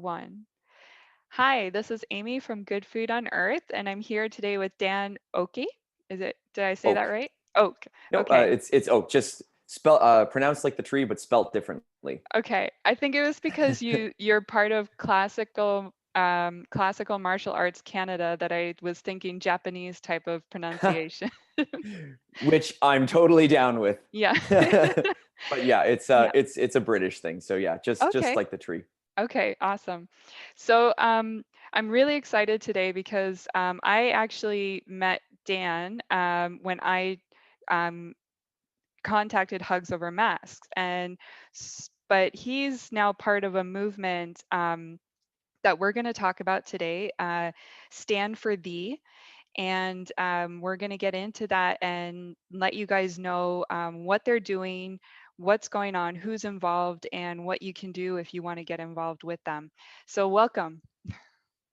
One. Hi, this is Amy from Good Food on Earth, and I'm here today with Dan Oki. Did I say that Oak. right? Oak. No, Okay. it's oak. Just pronounced like the tree, but spelt differently. Okay. I think it was because you're part of classical martial arts Canada that I was thinking Japanese type of pronunciation. Which I'm totally down with. Yeah. But yeah, it's uh, Yeah. it's it's a British thing. So yeah, just Okay. like the tree. Okay, awesome. So I'm really excited today because I actually met Dan when I um, contacted Hugs Over Masks, but he's now part of a movement that we're going to talk about today, Stand for Thee, and we're going to get into that and let you guys know what they're doing, what's going on, who's involved, and what you can do if you want to get involved with them. So, welcome.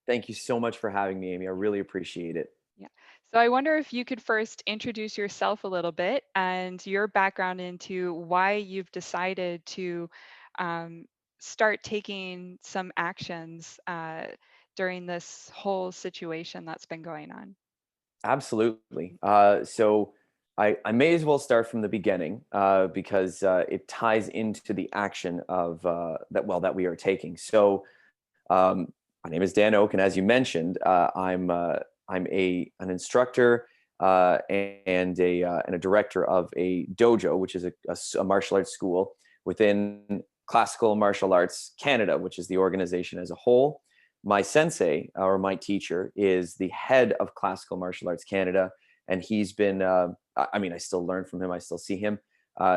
Thank you so much for having me, Amy. I really appreciate it. Yeah. So, I wonder if you could first introduce yourself a little bit and your background into why you've decided to um, start taking some actions during this whole situation that's been going on. Absolutely. So I may as well start from the beginning because it ties into the action of that we are taking. So my name is Dan Oak, and as you mentioned, I'm an instructor and a director of a dojo, which is a martial arts school within Classical Martial Arts Canada, which is the organization as a whole. My sensei or my teacher is the head of Classical Martial Arts Canada, and he's been. I still learn from him. I still see him.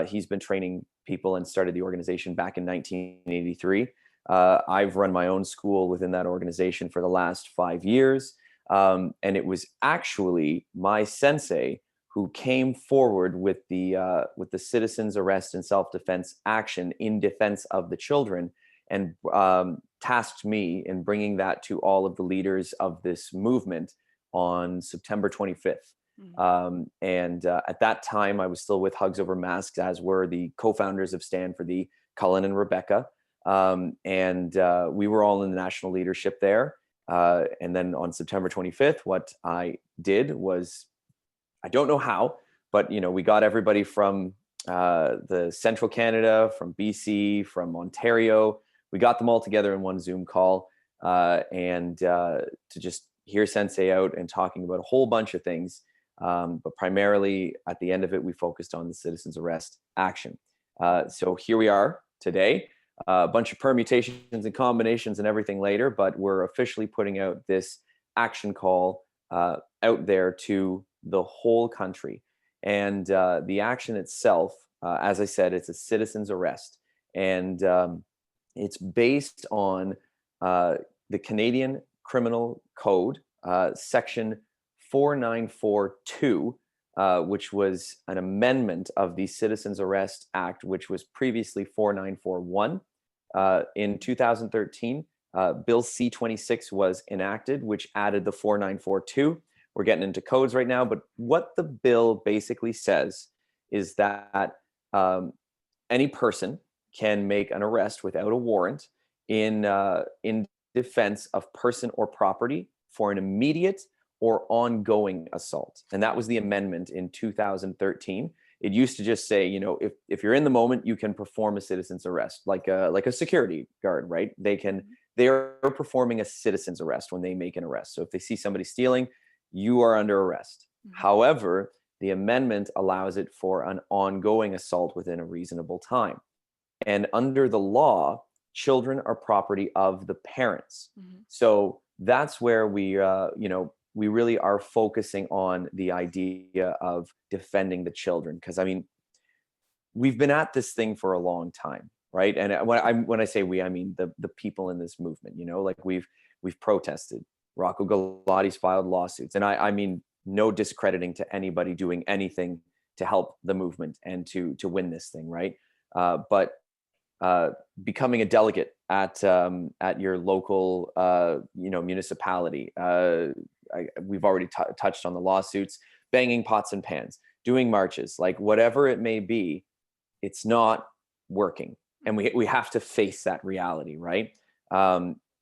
He's been training people and started the organization back in 1983. I've run my own school within that organization for the last 5 years. And it was actually my sensei who came forward with the citizens arrest and self-defense action in defense of the children, and tasked me in bringing that to all of the leaders of this movement on September 25th. Mhm. And At that time, I was still with Hugs Over Masks, as were the co-founders of Stand4Thee, Cullen and Rebecca. And We were all in the national leadership there. And then on September 25th, what I did was, I don't know how, but we got everybody from the central Canada, from BC, from Ontario. We got them all together in one Zoom call, and to just hear Sensei out and talking about a whole bunch of things. But primarily at the end of it, we focused on the citizens arrest action. So here we are today, a bunch of permutations and combinations and everything later, but we're officially putting out this action call out there to the whole country. And the action itself, as I said, it's a citizen's arrest. And It's based on uh, the Canadian Criminal Code, Section 4942, which was an amendment of the Citizens Arrest Act, which was previously 4941. In 2013, Bill C-26 was enacted, which added the 4942. We're getting into codes right now, but what the bill basically says is that any person can make an arrest without a warrant in defense of person or property for an immediate or ongoing assault. And that was the amendment in 2013. It used to just say, if you're in the moment, you can perform a citizen's arrest, like a security guard, right? They are performing a citizen's arrest when they make an arrest. So if they see somebody stealing, you are under arrest. Mhm. However, the amendment allows it for an ongoing assault within a reasonable time. And under the law, children are property of the parents. Mhm. So that's where we really are focusing on the idea of defending the children. Because we've been at this thing for a long time, right? And when I say we, I mean the people in this movement. Like we've protested. Rocco Galati's filed lawsuits, and I mean no discrediting to anybody doing anything to help the movement and to win this thing, right? But Becoming a delegate at your local municipality. We've already touched on the lawsuits, banging pots and pans, doing marches, like whatever it may be. It's not working, and we have to face that reality, right?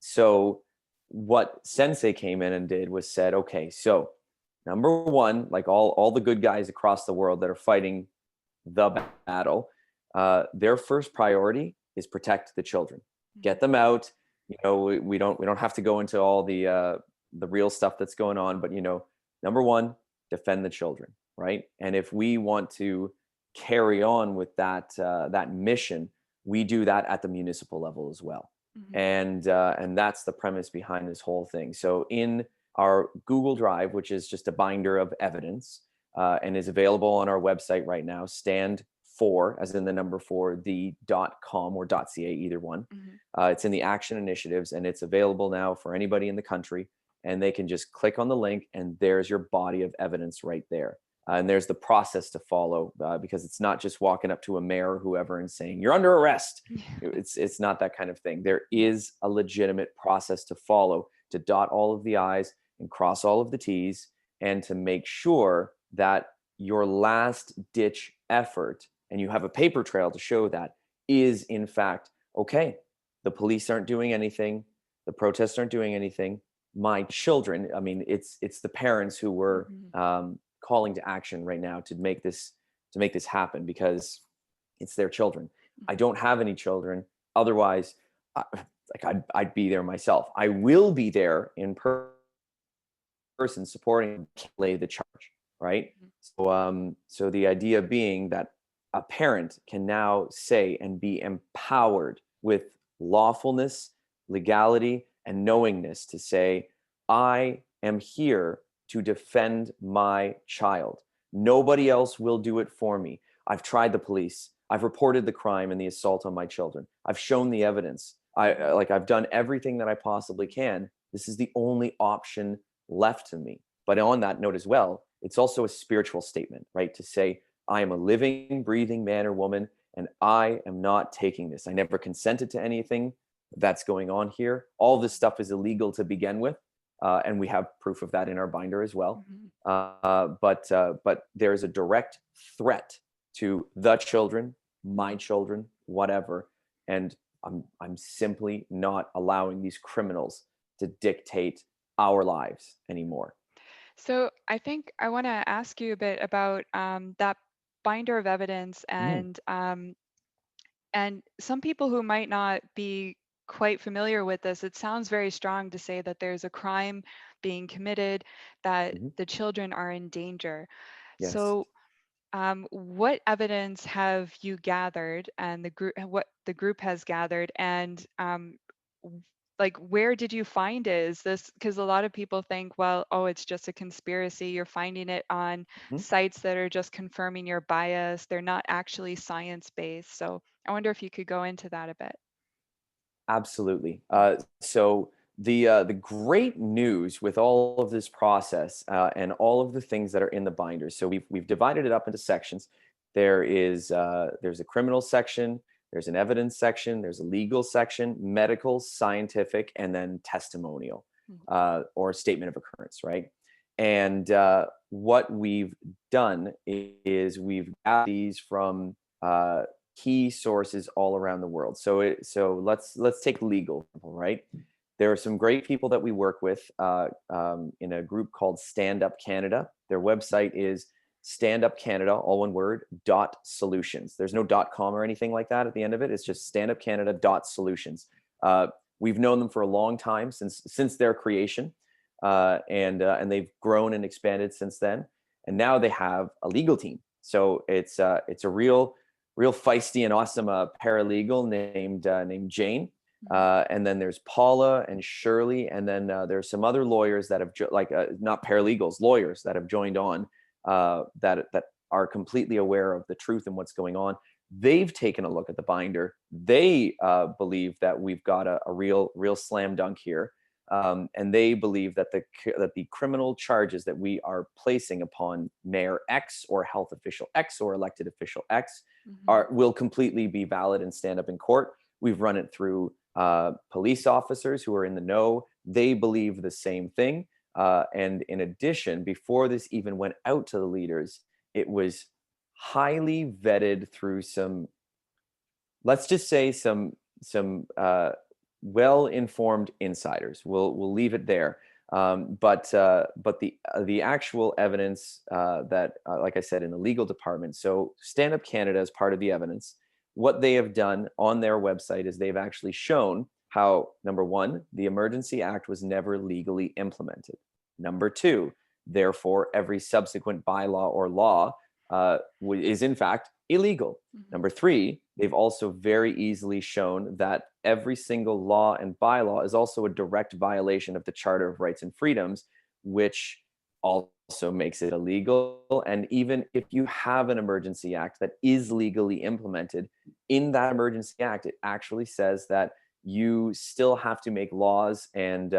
So what Sensei came in and did was said, okay, so number one, like all the good guys across the world that are fighting the battle, their first priority is protect the children, get them out. You know, we don't have to go into all the real stuff that's going on, but you know, number one, defend the children, right? And if we want to carry on with that mission, we do that at the municipal level as well. Mhm. And that's the premise behind this whole thing. So in our Google Drive, which is just a binder of evidence, and is available on our website right now, stand for, as in the number four, the.com or .ca, either one. Mhm. It's in the action initiatives, and it's available now for anybody in the country. And they can just click on the link, and there's your body of evidence right there. And there's the process to follow, because it's not just walking up to a mayor or whoever and saying you're under arrest. It's not that kind of thing. There is a legitimate process to follow to dot all of the I's and cross all of the T's, and to make sure that your last ditch effort, and you have a paper trail to show that, is in fact, okay, the police aren't doing anything, the protests aren't doing anything, my children, I mean, it's the parents who were Mhm. calling to action right now to make this happen, because it's their children. I Mhm. don't have any children, otherwise like I'd be there myself. I will be there in person supporting, lay the charge, right? Mhm. So the idea being that a parent can now say and be empowered with lawfulness, legality, and knowingness to say, I am here to defend my child. Nobody else will do it for me. I've tried the police. I've reported the crime and the assault on my children. I've shown the evidence. Mhm. I've done everything that I possibly can. This is the only option left to me. But on that note as well, it's also a spiritual statement, right? To say, I am a living, breathing man or woman, and I am not taking this. I never consented to anything that's going on here. All this stuff is illegal to begin with, and we have proof of that in our binder as well. Mhm. But there is a direct threat to the children, my children, whatever, and I'm simply not allowing these criminals to dictate our lives anymore. So I think I want to ask you a bit about that binder of evidence, Mhm, and some people who might not be quite familiar with this, it sounds very strong to say that there's a crime being committed, that mhm. the children are in danger. Yes. So what evidence have you gathered, and what the group has gathered, and w- like where did you find it? Is this because a lot of people think, well, oh, it's just a conspiracy. You're finding it on Mhm. sites that are just confirming your bias. They're not actually science based. So I wonder if you could go into that a bit. Absolutely. So the great news with all of this process, and all of the things that are in the binder. So we've divided it up into sections. There's a criminal section, there's an evidence section, there's a legal section, medical, scientific, and then testimonial, Mhm. or statement of occurrence, right? And what we've done is we've got these from key sources all around the world. So let's take legal, right? There are some great people that we work with, in a group called Stand Up Canada. Their website is Stand Up Canada, all one word, dot solutions. There's no dot com or anything like that at the end of it. It's just Stand Up Canada dot solutions. We've known them for a long time, since their creation, and they've grown and expanded since then. And now they have a legal team. So it's a real feisty and awesome paralegal named Jane. Mhm. And then there's Paula and Shirley, and then there's some other lawyers that have not paralegals, lawyers that have joined on, that are completely aware of the truth and what's going on. They've taken a look at the binder. They believe that we've got a real slam dunk here, and they believe that the criminal charges that we are placing upon Mayor X or health official X or elected official X Mhm. will completely be valid and stand up in court. We've run it through police officers who are in the know. They believe the same thing. And in addition, before this even went out to the leaders, it was highly vetted through some, let's just say some well-informed insiders. We'll leave it there. But the actual evidence that, like I said, in the legal department, so Stand Up Canada is part of the evidence. What they have done on their website is they've actually shown how, number one, the Emergency Act was never legally implemented. Number two, therefore, every subsequent bylaw or law is in fact illegal. Number three, they've also very easily shown that every single law and bylaw is also a direct violation of the Charter of Rights and Freedoms, which also makes it illegal. And even if you have an emergency act that is legally implemented, in that emergency act, it actually says that you still have to make laws and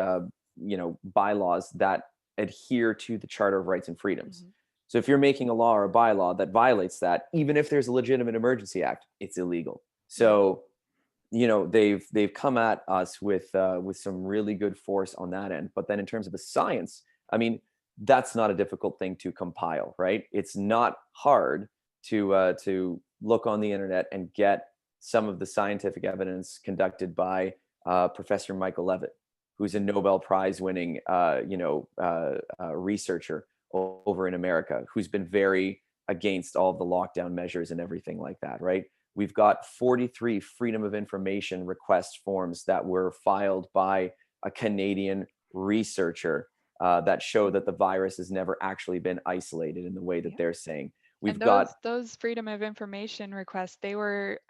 bylaws that adhere to the Charter of Rights and Freedoms. So if you're making a law or a bylaw that violates that, even if there's a legitimate emergency act, it's illegal. So, they've come at us with some really good force on that end. But then in terms of the science, I mean, that's not a difficult thing to compile, right? It's not hard to look on the internet and get some of the scientific evidence conducted by Professor Michael Levitt, who's a Nobel Prize winning researcher over in America, who's been very against all of the lockdown measures and everything like that, right? We've got 43 Freedom of Information request forms that were filed by a Canadian researcher that show that the virus has never actually been isolated in the way that they're saying. We've And got those Freedom of Information requests, they were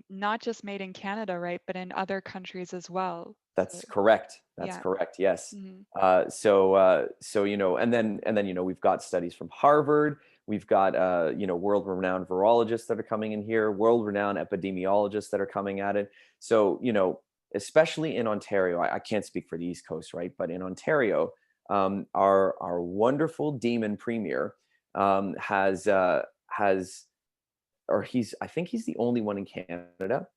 not just made in Canada, right, but in other countries as well. That's correct. That's Yeah. correct. Yes. Mhm. And then we've got studies from Harvard. We've got world-renowned virologists that are coming in here, world-renowned epidemiologists that are coming at it. So especially in Ontario, I can't speak for the East Coast, right? But in Ontario, our wonderful demon premier has or I think he's the only one in Canada.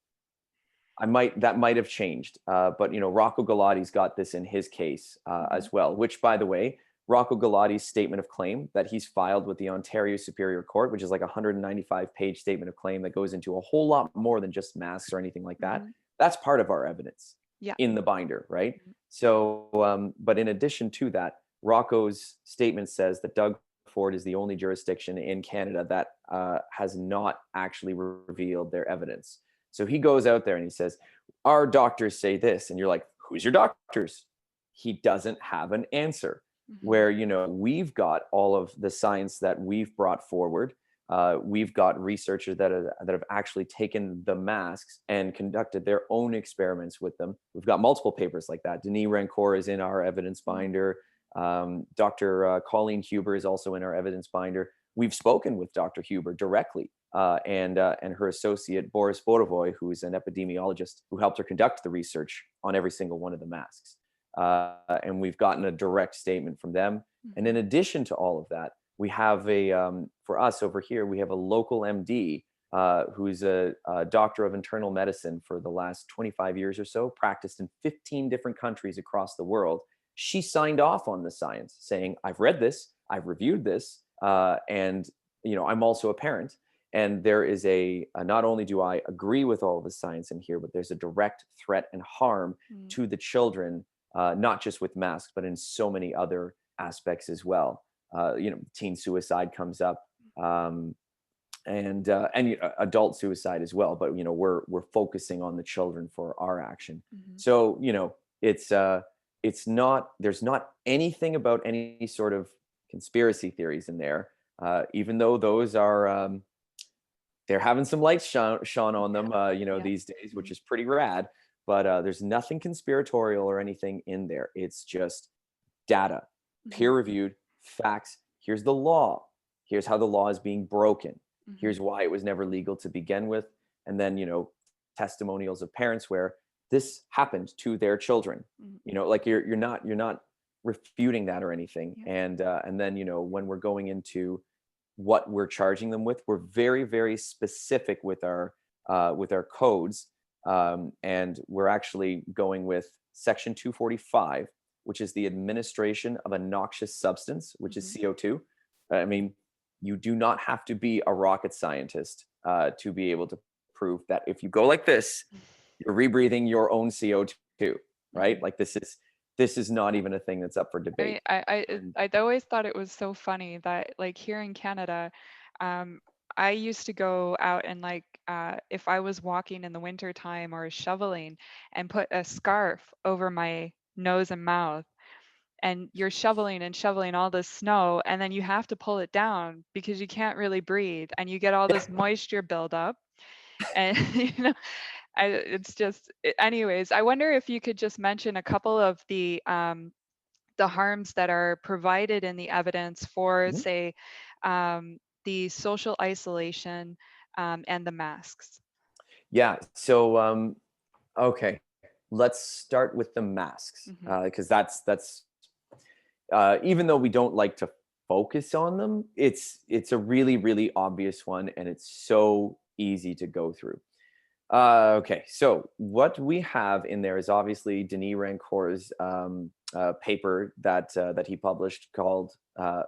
That might have changed, but Rocco Galati's got this in his case as well. Which, by the way, Rocco Galati's statement of claim that he's filed with the Ontario Superior Court, which is like a 195-page statement of claim that goes into a whole lot more than just masks or anything like that. That's part of our evidence in the binder, right? So, but in addition to that, Rocco's statement says that Doug Ford is the only jurisdiction in Canada that has not actually revealed their evidence. So he goes out there and he says, our doctors say this. And you're like, who's your doctors? He doesn't have an answer. Where, we've got all of the science that we've brought forward. We've got researchers that have actually taken the masks and conducted their own experiments with them. We've got multiple papers like that. Denis Rancourt is in our evidence binder. Dr. Colleen Huber is also in our evidence binder. We've spoken with Dr. Huber directly. And her associate, Boris Borovoy, who is an epidemiologist who helped her conduct the research on every single one of the masks. And we've gotten a direct statement from them. And in addition to all of that, we have for us over here, we have a local MD who's a doctor of internal medicine for the last 25 years or so, practiced in 15 different countries across the world. She signed off on the science saying, I've read this, I've reviewed this, and I'm also a parent. And there is not only do I agree with all of the science in here, but there's a direct threat and harm to the children, not just with masks, but in so many other aspects as well. Teen suicide comes up, and adult suicide as well. But we're focusing on the children for our action. So it's not, there's not anything about any sort of conspiracy theories in there, even though those are. They're having some lights shone on them, these days, which is pretty rad. But there's nothing conspiratorial or anything in there. It's just data, peer-reviewed facts. Here's the law. Here's how the law is being broken. Here's why it was never legal to begin with. And then, testimonials of parents where this happened to their children. Like you're not refuting that or anything. And then, when we're going into what we're charging them with, we're very, very specific with our codes, and we're actually going with section 245, which is the administration of a noxious substance, which is CO2. I mean, you do not have to be a rocket scientist to be able to prove that if you go like this, you're rebreathing your own CO2. too, right? Like this is not even a thing that's up for I mean, debate. And I always thought it was so funny that like here in Canada, um, I used to go out and like if I was walking in the winter time or shoveling and put a scarf over my nose and mouth, and you're shoveling and shoveling all this snow, and then you have to pull it down because you can't really breathe, and you get all this moisture buildup, and it's just anyways. I wonder if you could just mention a couple of the harms that are provided in the evidence for, Mhm. say, the social isolation and the masks. Yeah. So okay, let's start with the masks Hmm. because that's even though we don't like to focus on them, it's a really really obvious one, and it's so easy to go through. Okay, so what we have in there is obviously Denis Rancourt's paper that he published called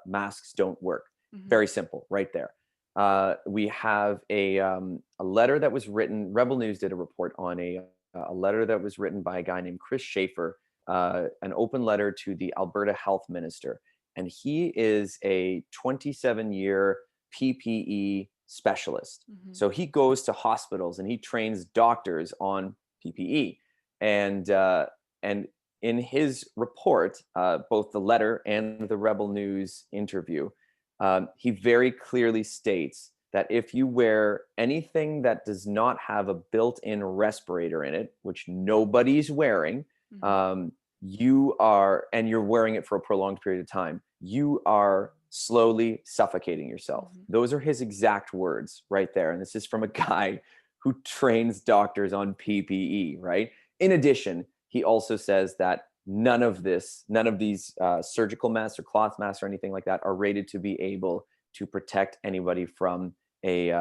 "Masks Don't Work." Hmm. Very simple, right there. We have a letter that was written. Rebel News did a report on a letter that was written by a guy named Chris Schaefer, an open letter to the Alberta Health Minister, and he is a 27-year PPE specialist. Hmm. So he goes to hospitals and he trains doctors on PPE. And in his report, both the letter and the Rebel News interview, he very clearly states that if you wear anything that does not have a built-in respirator in it, which nobody's wearing, Hmm. um, you are, and you're wearing it for a prolonged period of time, you are slowly suffocating yourself. Hmm. Those are his exact words right there. And this is from a guy who trains doctors on PPE, right? In addition, he also says that none of these surgical masks or cloth masks or anything like that are rated to be able to protect anybody from a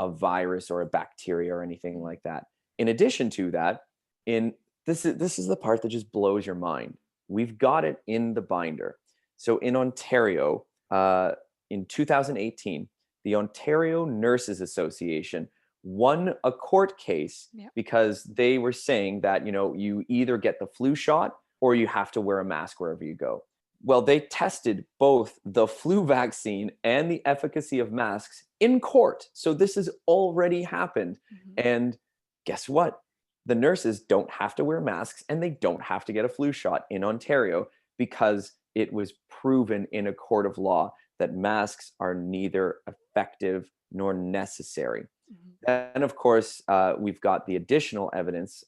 virus or a bacteria or anything like that. In addition to that, in this is the part that just blows your mind. We've got it in the binder. So in Ontario, in 2018, the Ontario Nurses Association won a court case Yeah. because they were saying that you either get the flu shot or you have to wear a mask wherever you go. Well, they tested both the flu vaccine and the efficacy of masks in court. So this has already happened. Hmm. And guess what? The nurses don't have to wear masks and they don't have to get a flu shot in Ontario because it was proven in a court of law that masks are neither effective nor necessary. Hmm. And of course, we've got the additional evidence.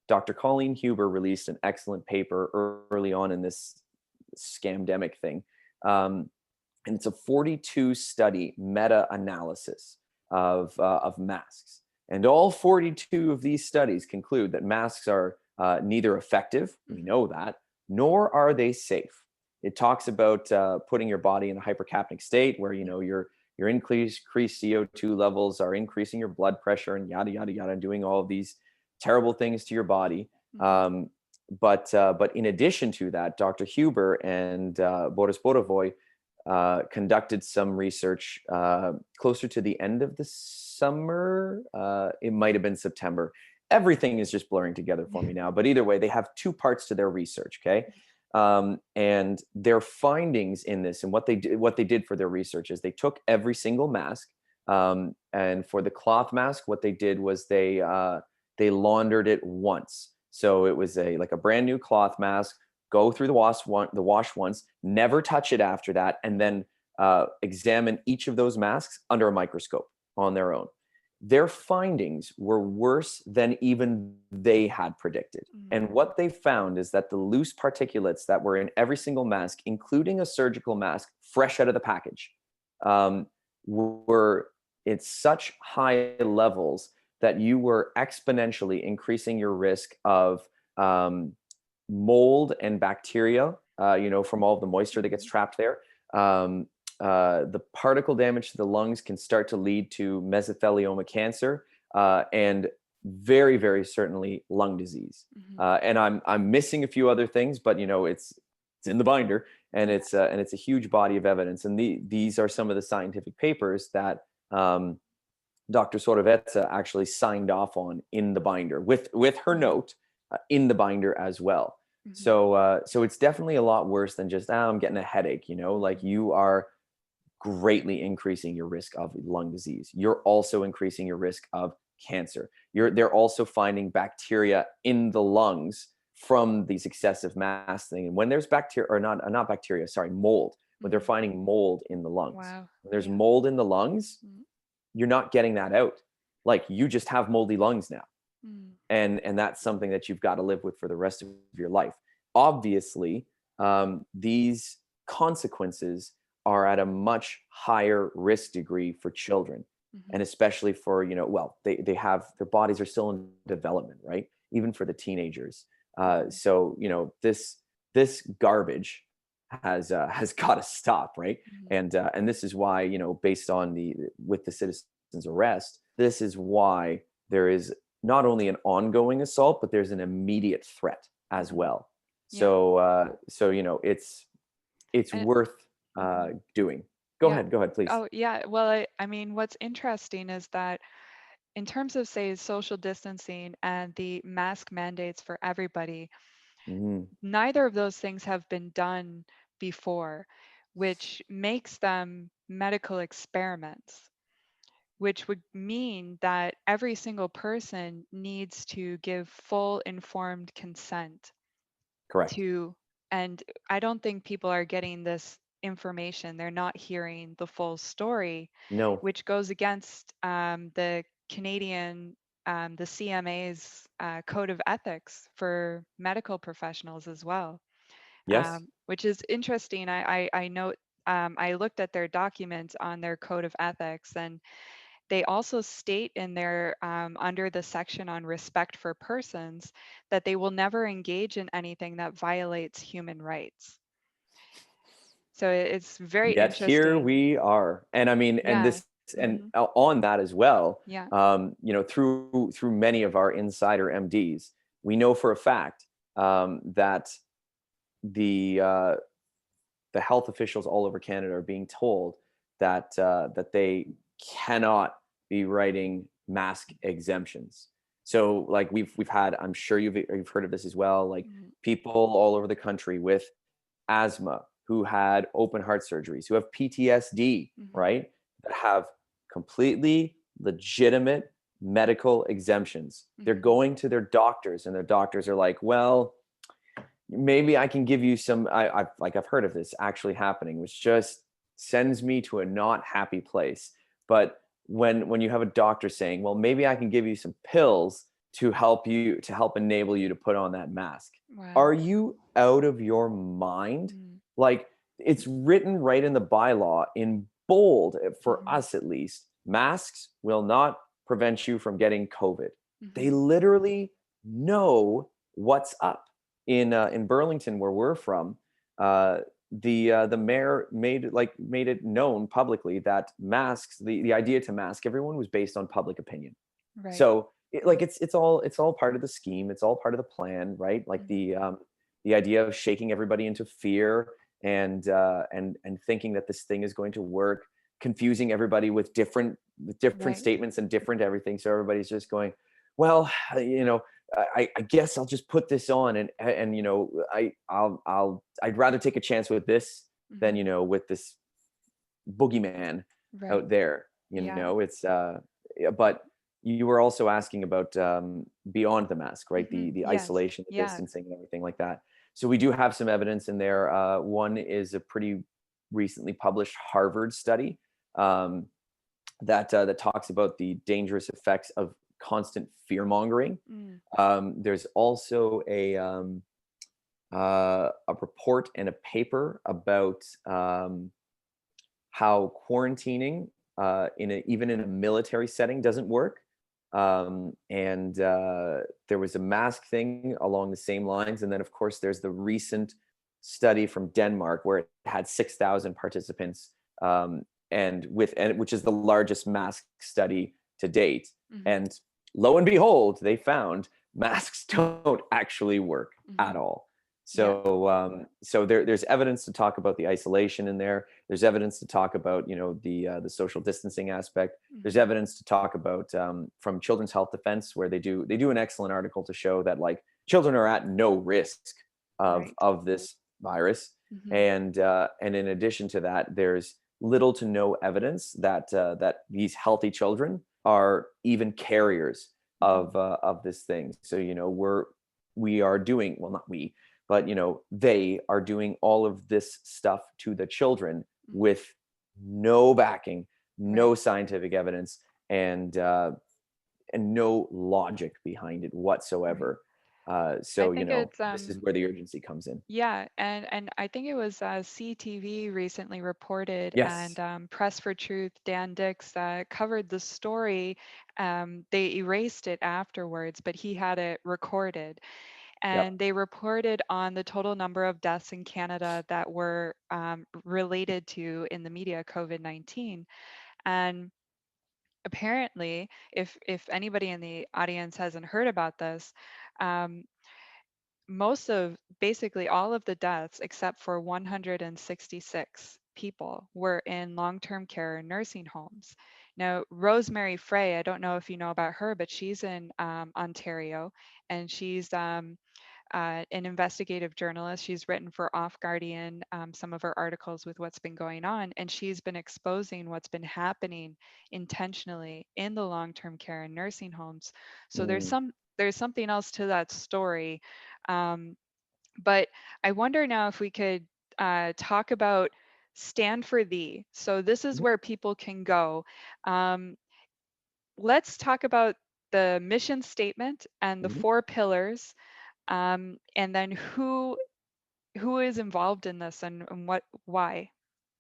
Dr. Colleen Huber released an excellent paper early on in this scamdemic thing. And it's a 42 study meta analysis of masks. And all 42 of these studies conclude that masks are neither effective, we Hmm. know that, nor are they safe. It talks about putting your body in a hypercapnic state where Yeah. your increased CO2 levels are increasing your blood pressure and yada yada yada, doing all of these terrible things to your body. Hmm. But in addition to that, Dr. Huber and Boris Borovoy conducted some research closer to the end of the summer. It might have been September. Everything is just blurring together for me now. But either way, they have two parts to their research. Okay, and their findings in this and what they did for their research is they took every single mask. And for the cloth mask, what they did was they laundered it once. So it was like a brand new cloth mask. Go through the wash once, never touch it after that, and then examine each of those masks under a microscope on their own. Their findings were worse than even they had predicted. And Hmm. what they found is that the loose particulates that were in every single mask, including a surgical mask fresh out of the package, um, were at such high levels that you were exponentially increasing your risk of mold and bacteria, from all of the moisture that gets trapped there. Um, the particle damage to the lungs can start to lead to mesothelioma cancer and very, very certainly lung disease. Hmm. And I'm missing a few other things, but it's in the binder, and it's a huge body of evidence. And these are some of the scientific papers that Dr. Sorvetsa actually signed off on in the binder with her note in the binder as well. Mhm. So it's definitely a lot worse than just, I'm getting a headache, like you are greatly increasing your risk of lung disease. You're also increasing your risk of cancer. They're also finding bacteria in the lungs from these excessive masking. And when there's bacteria, or not bacteria, sorry, mold, when they're Mhm. finding mold in the lungs, Wow. when there's Yeah. mold in the lungs, Mm. you're not getting that out. Like, you just have moldy lungs now. Mm. And that's something that you've got to live with for the rest of your life. Obviously, these consequences are at a much higher risk degree for children, and Mhm. especially for, well, they have, their bodies are still in development, right? Even for the teenagers. Mhm. So this garbage has got to stop, right? Mhm. And this is why, based on with the citizens arrest, this is why there is not only an ongoing assault, but there's an immediate threat as Mhm. well. Yeah. So it's And worth mhm. doing. Yeah. Go ahead, please. Oh, yeah. Well, I mean, what's interesting is that in terms of, say, social distancing and the mask mandates for everybody, Mhm. neither of those things have been done before, which makes them medical experiments, which would mean that every single person needs to give full informed consent Correct. to, and I don't think people are getting this information. They're not hearing the full story, No. which goes against the Canadian, the CMA's code of ethics for medical professionals as well, Yes. which is interesting. I note, I looked at their documents on their code of ethics, and they also state in their, under the section on respect for persons, that they will never engage in anything that violates human rights. So it's very Yet here interesting. we are. And I mean, and Yeah. this, and Hmm. on that as well, Yeah. through many of our insider MDs, we know for a fact that the uh, the health officials all over Canada are being told that they cannot be writing mask exemptions. So, like, we've had, I'm sure you've heard of this as well, like Hmm. people all over the country with asthma who had open heart surgeries, who have PTSD, Hmm. right? That have completely legitimate medical exemptions. They're Hmm. going to their doctors, and their doctors are like, well, maybe I can give you some. I've heard of this actually happening, which just sends me to a not happy place. But when you have a doctor saying, well, maybe I can give you some pills to help enable you to put on that mask. Wow. Are you out of your mind? Mm-hmm. Like, it's written right in the bylaw in bold, for Hmm. us at least. Masks will not prevent you from getting COVID. They Hmm. literally know what's up. In Burlington, where we're from, the mayor made it known publicly that masks, the idea to mask everyone, was based on public opinion. Right. So Mhm. it's all part of the scheme. It's all part of the plan, right? Like Mhm. the idea of shaking everybody into fear, and thinking that this thing is going to work, confusing everybody with different Right. statements and different everything. So everybody's just going, well, I guess I'll just put this on, and I'd rather take a chance with this than, Mhm. with this boogeyman Right. out there. Yeah. It's yeah, but you were also asking about, beyond the mask, right? The Mhm. the Yes. isolation, the Yeah. distancing, and everything like that. So we do have some evidence in there. One is a pretty recently published Harvard study, um, that talks about the dangerous effects of constant fear mongering. Mm. There's also a report and a paper about, how quarantining, even in a military setting, doesn't work. And there was a mask thing along the same lines, and then of course there's the recent study from Denmark where it had 6,000 participants, and which is the largest mask study to date. Mhm. And lo and behold, they found masks don't actually work at Mhm. all. Yeah. So there's evidence to talk about the isolation in there. There's evidence to talk about, the social distancing aspect. There's Mhm. evidence to talk about, from Children's Health Defense, where they do an excellent article to show that, like, children are at no risk Right. of this virus. Hmm. And in addition to that, there's little to no evidence that that these healthy children are even carriers Hmm. of this thing. So we are doing, well, not we, but they are doing all of this stuff to the children Hmm. with no backing, Right. no scientific evidence, and no logic behind it Right. whatsoever. I So think this is where the urgency comes in. yeah, and I think it was CTV recently reported, and Yes. Press for Truth, Dan Dix covered the story. They erased it afterwards, but he had it recorded, Yep. and they reported on the total number of deaths in Canada that were related to in the media COVID-19. And apparently, if anybody in the audience hasn't heard about this, um, most of basically all of the deaths except for 166 people were in long-term care and nursing homes. Now, Rosemary Frey, I don't know if you know about her, but she's in Ontario, and she's an investigative journalist. She's written for Off Guardian some of her articles with what's been going on, and she's been exposing what's been happening intentionally in the long-term care and nursing homes. So Mm. there's something else to that story, um, but I wonder now if we could talk about Stand for Thee. So this is Mhm. where people can go. Um, let's talk about the mission statement and the Mhm. 4 pillars, and then who is involved in this, and what why.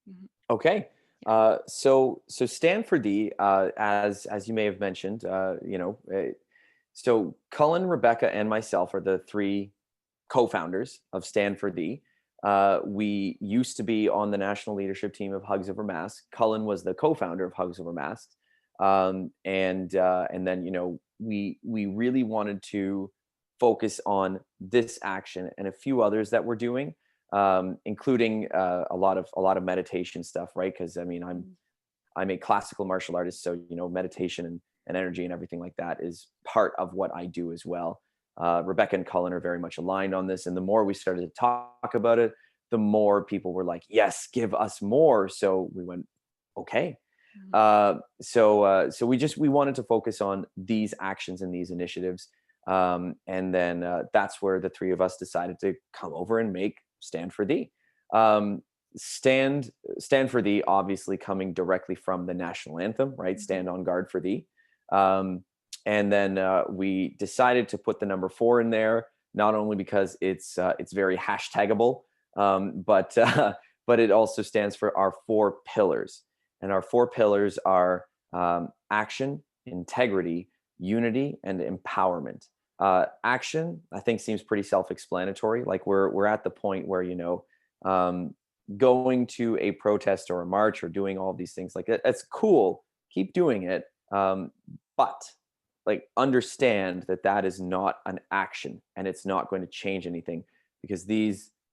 Mhm. Okay. Yeah. So Stanford, as you may have mentioned, so Cullen, Rebecca, and myself are the three co-founders of Stand4Thee. We used to be on the national leadership team of Hugs Over Masks. Cullen was the co-founder of Hugs Over Masks, and then we really wanted to focus on this action and a few others that we're doing, including a lot of meditation stuff, right? Because I mean, Mhm. I'm a classical martial artist, so meditation and energy and everything like that is part of what I do as well. Rebecca and Cullen are very much aligned on this, and the more we started to talk about it, the more people were like, "Yes, give us more." So we went, "Okay." Mhm. So we wanted to focus on these actions and these initiatives, and then that's where the three of us decided to come over and make Stand for Thee. Um, stand for thee, obviously coming directly from the national anthem, right? Mhm. Stand on guard for thee. Um, and then we decided to put the number 4 in there, not only because it's very hashtagable, but but it also stands for our 4 pillars. And our 4 pillars are action, integrity, unity, and empowerment. Action, I think, seems pretty self-explanatory. Like we're at the point where um, going to a protest or a march or doing all these things, like that's cool. Keep doing it, but like understand that that is not an action and it's not going to change anything, because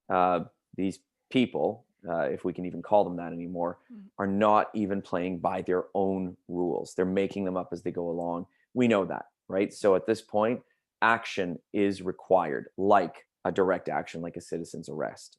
uh, these people, if we can even call them that anymore, Mhm. are not even playing by their own rules. They're making them up as they go along. We know that, right? So at this point, action is required, like a direct action, like a citizen's arrest,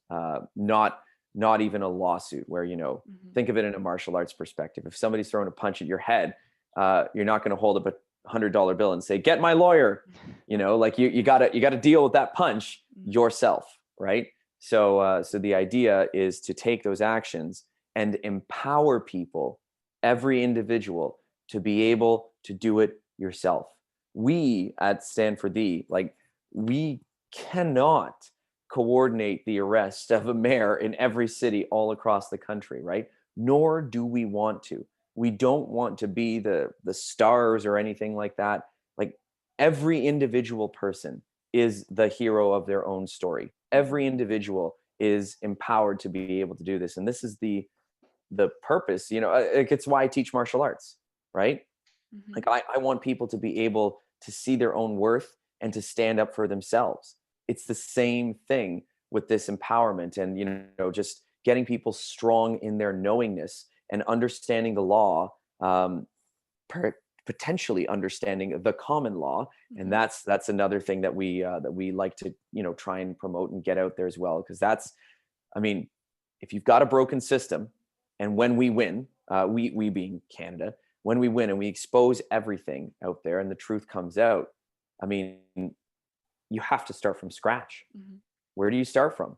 not even a lawsuit where Mhm. think of it in a martial arts perspective. If somebody's throwing a punch at your head, you're not going to hold up a $100 bill and say, "Get my lawyer." Like you gotta deal with that punch Mhm. yourself, right? So the idea is to take those actions and empower people, every individual, to be able to do it yourself. We at Stand for Thee, like, we cannot coordinate the arrest of a mayor in every city all across the country, right? Nor do we want to. We don't want to be the stars or anything like that. Like, every individual person is the hero of their own story. Mhm. Every individual is empowered to be able to do this, and this is the purpose. It's why I teach martial arts, right? Mhm. Like, I want people to be able to see their own worth and to stand up for themselves. It's the same thing with this empowerment, and just getting people strong in their knowingness and understanding the law, um, potentially understanding the common law. And that's another thing that we like to, try and promote and get out there as well. Because that's, I mean, if you've got a broken system, and when we win, we being Canada, when we win and we expose everything out there and the truth comes out, I mean, you have to start from scratch. Where do you start from?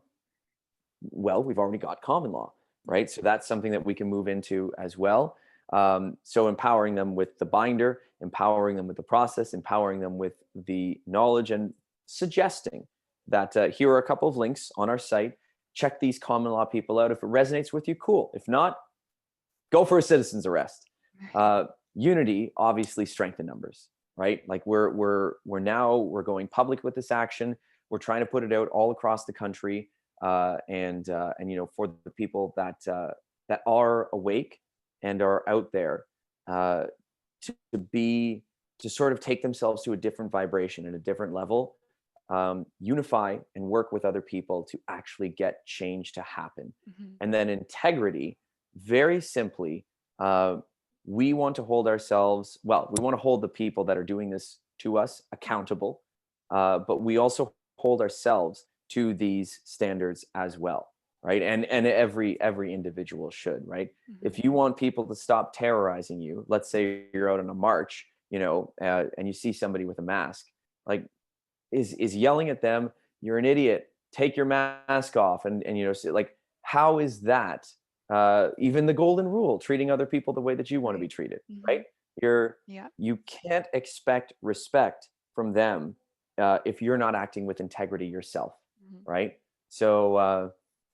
Well, we've already got common law, right? So that's something that we can move into as well. So empowering them with the binder, empowering them with the process, empowering them with the knowledge, and suggesting that here are a couple of links on our site. Check these common law people out. If it resonates with you, cool. If not, go for a citizen's arrest. Unity, obviously, strength in numbers, right? Like we're going public with this action. We're trying to put it out all across the country, and for the people that are awake and are out there, to sort of take themselves to a different vibration and a different level, unify and work with other people to actually get change to happen. And then integrity, very simply, we want to hold ourselves, well, we want to hold the people that are doing this to us accountable, but we also hold ourselves to these standards as well, right? And every individual should, right? If you want people to stop terrorizing you, let's say you're out on a march, and you see somebody with a mask, like, is yelling at them, "You're an idiot, take your mask off," and like, how is that even the golden rule, treating other people the way that you want to be treated, right? You can't expect respect from them if you're not acting with integrity yourself, right? So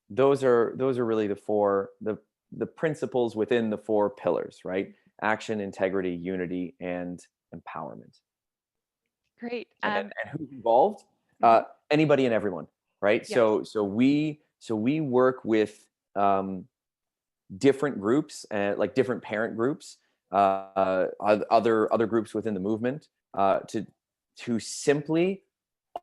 those are really the principles within the 4 pillars, right? Action, integrity, unity, and empowerment. Great. And who's involved? Anybody and everyone, right? Yes. So we work with different groups, like different parent groups, other groups within the movement, to simply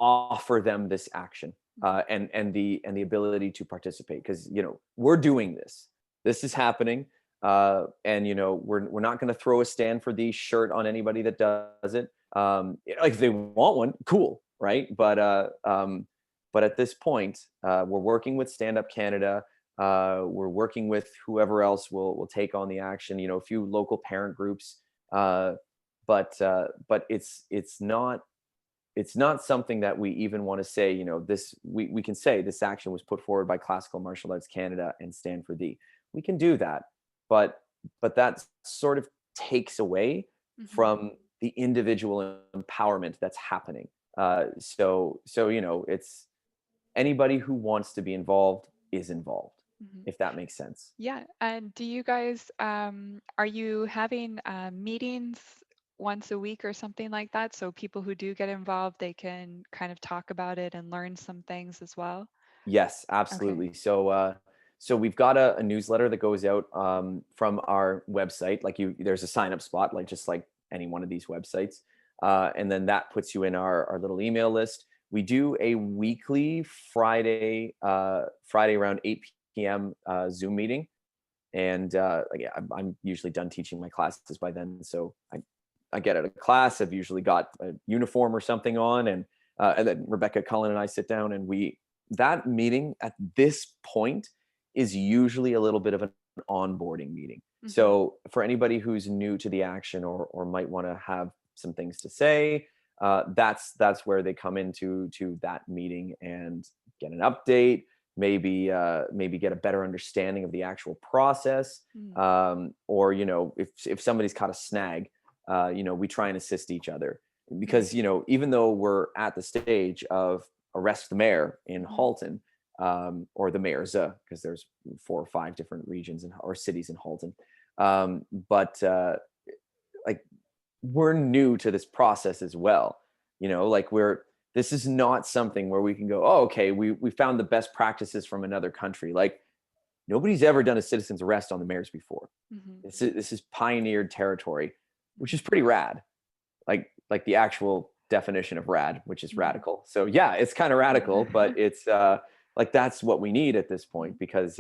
offer them this action, and the ability to participate, because we're doing this. This is happening, and we're not going to throw a Stand4Thee shirt on anybody that does it. Like, if they want one, cool, right? But at this point, we're working with Stand Up Canada. We're working with whoever else will take on the action. A few local parent groups, but it's not something that we even want to say. This we can say this action was put forward by Classical Martial Arts Canada and Stand4Thee. We can do that, but that sort of takes away from the individual empowerment that's happening. So it's anybody who wants to be involved is involved, if that makes sense. Yeah. And do you guys, are you having meetings once a week or something like that? So people who do get involved, they can kind of talk about it and learn some things as well? Yes, Okay. absolutely. So we've got a newsletter that goes out from our website. Like, there's a sign up spot, just like any one of these websites, and then that puts you in our little email list. We do a weekly Friday around 8 p.m. Zoom meeting, and I'm usually done teaching my classes by then. So I get out of class. I've usually got a uniform or something on, and then Rebecca, Cullen, and I sit down, and that meeting at this point is usually a little bit of an onboarding meeting. So for anybody who's new to the action, or might want to have some things to say, that's where they come into that meeting and get an update, maybe get a better understanding of the actual process, or if somebody's caught a snag, we try and assist each other, because even though we're at the stage of arrest the mayor in Halton, or the mayor's, because there's 4 or 5 different regions or cities in Halton, but like, we're new to this process as well. Like, this is not something where we can go, oh, okay, we found the best practices from another country. Like, nobody's ever done a citizen's arrest on the mayors before. This is pioneered territory, which is pretty rad. Like the actual definition of rad, which is radical. So yeah, it's kind of radical, but it's like, that's what we need at this point, because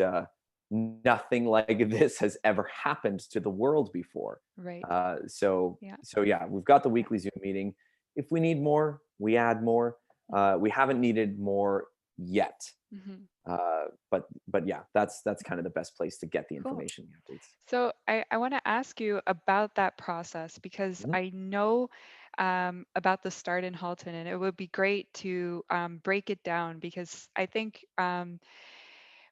nothing like this has ever happened to the world before. Right. So Yeah. so yeah, we've got the weekly Zoom meeting. If we need more, we add more. We haven't needed more yet. Hmm. But yeah, that's kind of the best place to get the Cool. information, the updates. So I want to ask you about that process because Mhm. I know about the start in Halton, and it would be great to break it down because I think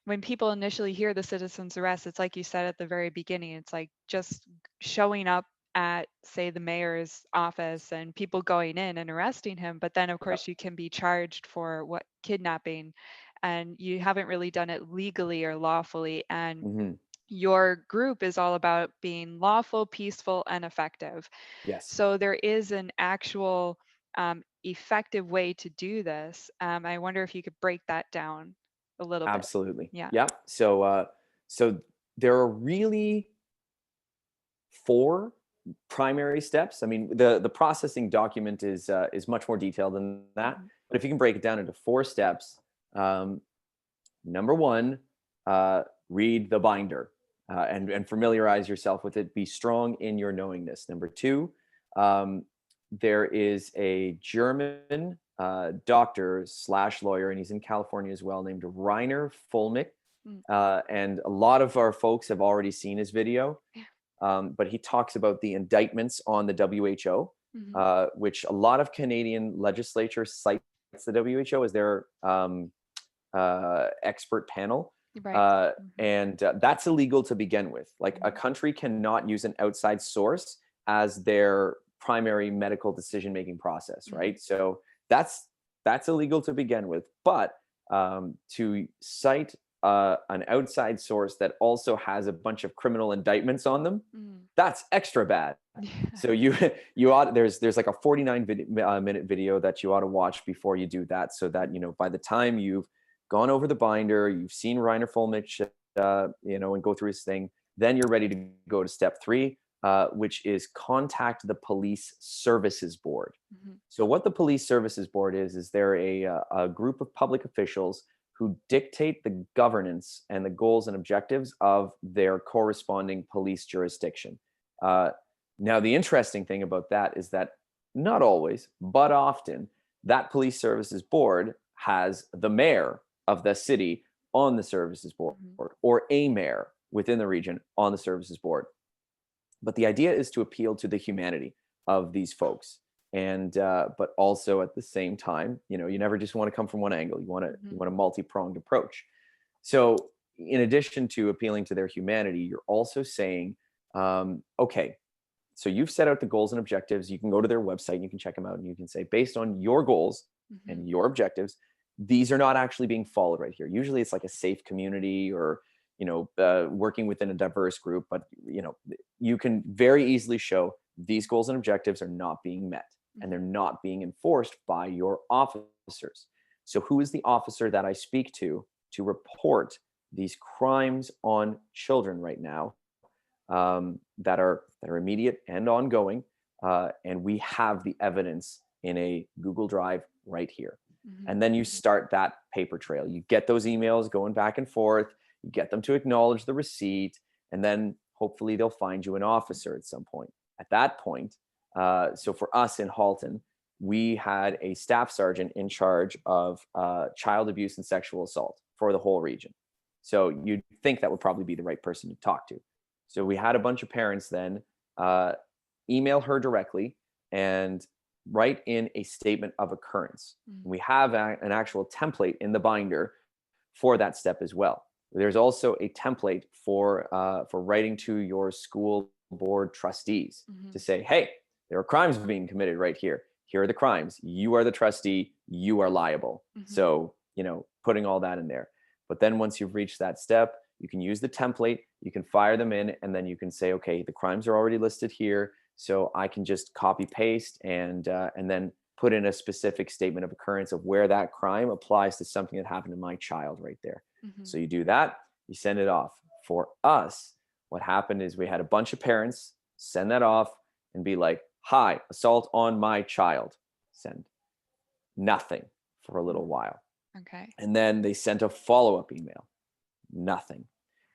when people initially hear the citizen's arrest, it's like you said at the very beginning, it's like just showing up at, say, the mayor's office and people going in and arresting him. But then, of Yep. course, you can be charged for what kidnapping, and you haven't really done it legally or lawfully. And Hmm. your group is all about being lawful, peaceful, and effective. Yes. So there is an actual effective way to do this. I wonder if you could break that down a little bit. Absolutely. Yeah. Yeah. So there are really four primary steps. I mean, the processing document is much more detailed than that. Mhm. But if you can break it down into four steps, um, number one, read the binder and familiarize yourself with it. Be strong in your knowingness. Number two, um, there is a German doctor slash lawyer, and he's in California as well, named Reiner Fulmick. Mm. And a lot of our folks have already seen his video, Yeah. but he talks about the indictments on the WHO, Mhm. which a lot of Canadian legislature cites the WHO as their expert panel. Right. Mhm. And that's illegal to begin with. Like, a Mhm. country cannot use an outside source as their primary medical decision making process, Mhm. right? So that's illegal to begin with. But to cite an outside source that also has a bunch of criminal indictments on them, Mm. that's extra bad. Yeah. So you you ought there's like a 49 minute video that you ought to watch before you do that, so that by the time you've gone over the binder, you've seen Reiner Fulmich, and go through his thing, then you're ready to go to step three, which is contact the Police Services Board. Mhm. So what the Police Services Board is they're a group of public officials who dictate the governance and the goals and objectives of their corresponding police jurisdiction. Uh, Now, the interesting thing about that is that not always, but often, that police services board has the mayor of the city on the services board, Mhm. or a mayor within the region on the services board. But the idea is to appeal to the humanity of these folks, and but also at the same time, you never just want to come from one angle. You Mhm. want a multi-pronged approach. So, in addition to appealing to their humanity, you're also saying, okay, so you've set out the goals and objectives. You can go to their website and you can check them out, and you can say, based on your goals Mhm. and your objectives, these are not actually being followed right here. Usually it's like a safe community, or working within a diverse group, but you can very easily show these goals and objectives are not being met, and they're Mhm. not being enforced by your officers. So who is the officer that I speak to report these crimes on children right now, that are immediate and ongoing, and we have the evidence in a Google Drive right here. Mhm. And then you start that paper trail. You get those emails going back and forth. You get them to acknowledge the receipt, and then hopefully they'll find you an officer at some point. At that point, so for us in Halton, we had a staff sergeant in charge of child abuse and sexual assault for the whole region. So you'd think that would probably be the right person to talk to. So we had a bunch of parents then uh, email her directly and write in a statement of occurrence. Mhm. We have an actual template in the binder for that step as well. There's also a template for writing to your school board trustees to Mhm. say, hey, there are crimes being committed right here. Here are the crimes. You are the trustee. You are liable. Mhm. So, putting all that in there. But then once you've reached that step, you can use the template, you can fire them in, and then you can say, okay, the crimes are already listed here. So I can just copy paste and then put in a specific statement of occurrence of where that crime applies to something that happened to my child right there. Mhm. So you do that, you send it off. For us, what happened is we had a bunch of parents send that off and be like, hi, assault on my child. Send nothing for a little Mm. while. Okay. And then they sent a follow up email. Nothing.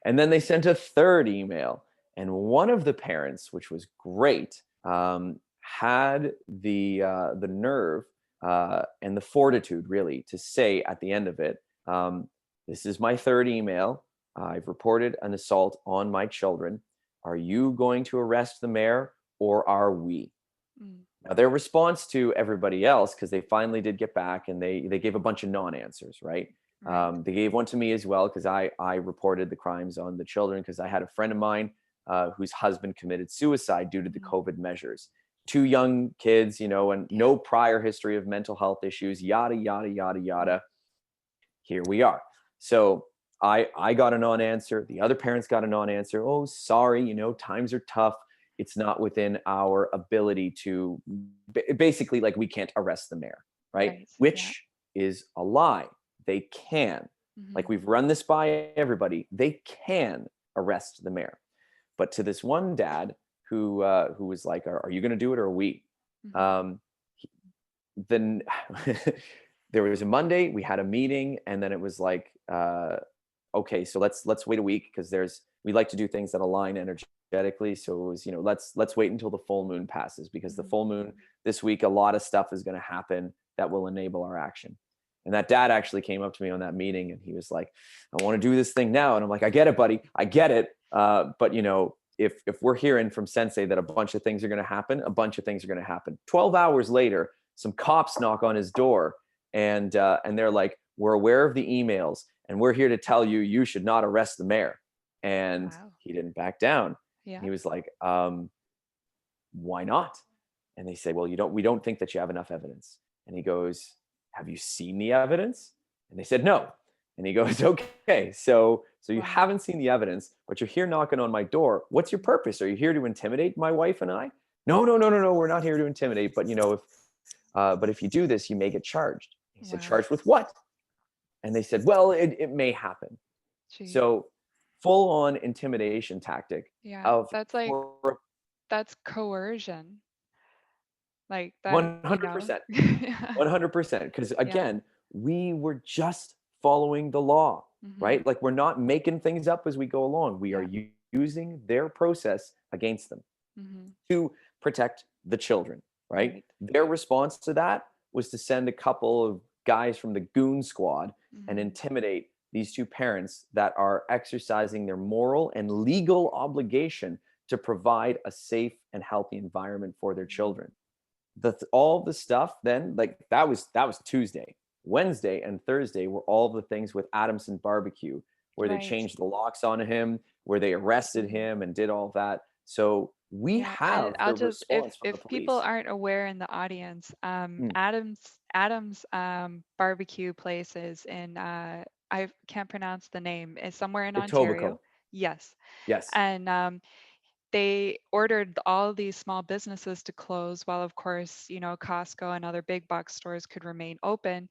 And then they sent a third email. And one of the parents, which was great, had the nerve and the fortitude, really, to say at the end of it, this is my third email. I've reported an assault on my children. Are you going to arrest the mayor, or are we? Mm. Now, their response to everybody else, because they finally did get back, and they gave a bunch of non-answers, right? Right. They gave one to me as well, because I reported the crimes on the children, because I had a friend of mine whose husband committed suicide due to the Mm. COVID measures. Two young kids, and Yeah. no prior history of mental health issues, yada, yada, yada, yada. Here we are. So I got a non-answer. The other parents got a non-answer. Oh, sorry, times are tough. It's not within our ability to basically, like, we can't arrest the mayor, right? Right. Yeah. Which is a lie. They can. Like, Mm-hmm. we've run this by everybody. They can arrest the mayor. But to this one dad who was like, are you going to do it, or are we? Mm-hmm. Um, then there was a Monday, we had a meeting, and then it was like, okay, so let's wait a week, because we like to do things that align energetically. So it was, let's wait until the full moon passes, because the Mm-hmm. full moon this week, a lot of stuff is going to happen that will enable our action. And that dad actually came up to me on that meeting, and he was like, I want to do this thing now. And I'm like, I get it, buddy, I get it. But if we're hearing from Sensei that a bunch of things are going to happen, a bunch of things are going to happen. 12 hours later, some cops knock on his door, and they're like, we're aware of the emails, and we're here to tell you you should not arrest the mayor. And Wow. he didn't back down. Yeah. And he was like, why not? And they say, well, we don't think that you have enough evidence. And he goes, have you seen the evidence? And they said, no. And he goes, okay, so you Wow. haven't seen the evidence, but you're here knocking on my door. What's your purpose? Are you here to intimidate my wife and I? No, no, no, no, no. We're not here to intimidate. But if you do this, you may get charged. He said, Wow. charged with what? And they said, well, it may happen. Gee. So, full on intimidation tactic Yeah. of That's coercion. Like that, 100%. Yeah. 100%. Because Yeah. again, we were just following the law, Mm-hmm. right? Like, we're not making things up as we go along. We are Yeah. using their process against them Mm-hmm. to protect the children, right? Right. Their response to that was to send a couple of guys from the goon squad and Mm-hmm. intimidate these two parents that are exercising their moral and legal obligation to provide a safe and healthy environment for their children. All the stuff then, like, that was Tuesday. Wednesday and Thursday were all the things with Adamson Barbecue, where they Right. changed the locks on him, where they arrested Mm-hmm. him and did all that. So we Yeah, and have I'll the just response from the if people police. aren't aware in the audience, Mm, Adam's barbecue place is in I can't pronounce the name. It's somewhere in Ontario. Etobicoke. Yes. Yes. And they ordered all these small businesses to close while of course, Costco and other big box stores could remain open.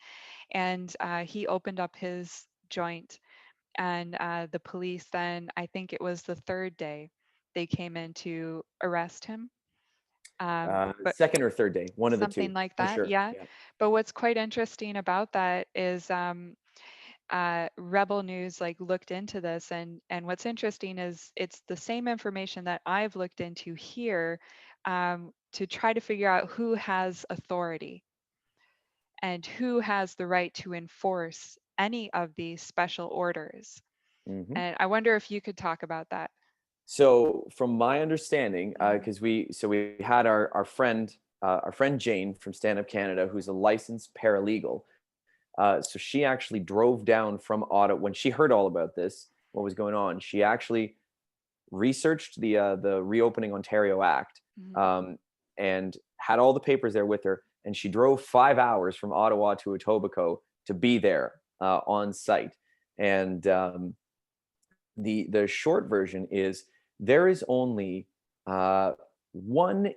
And he opened up his joint, and the police then, I think it was the third day, they came in to arrest him. But Second or third day, one of the two, something like for that, sure. yeah. Yeah. But what's quite interesting about that is Rebel News like looked into this, and what's interesting is it's the same information that I've looked into here, to try to figure out who has authority and who has the right to enforce any of these special orders. Hmm. And I wonder if you could talk about that. So from my understanding, Hmm. because we had our friend Jane from Stand Up Canada, who's a licensed paralegal. So she actually drove down from Ottawa when she heard all about this, what was going on. She actually researched the Reopening Ontario Act, Hmm. um, and had all the papers there with her. And she drove 5 hours from Ottawa to Etobicoke to be there on site. And the short version is there is only one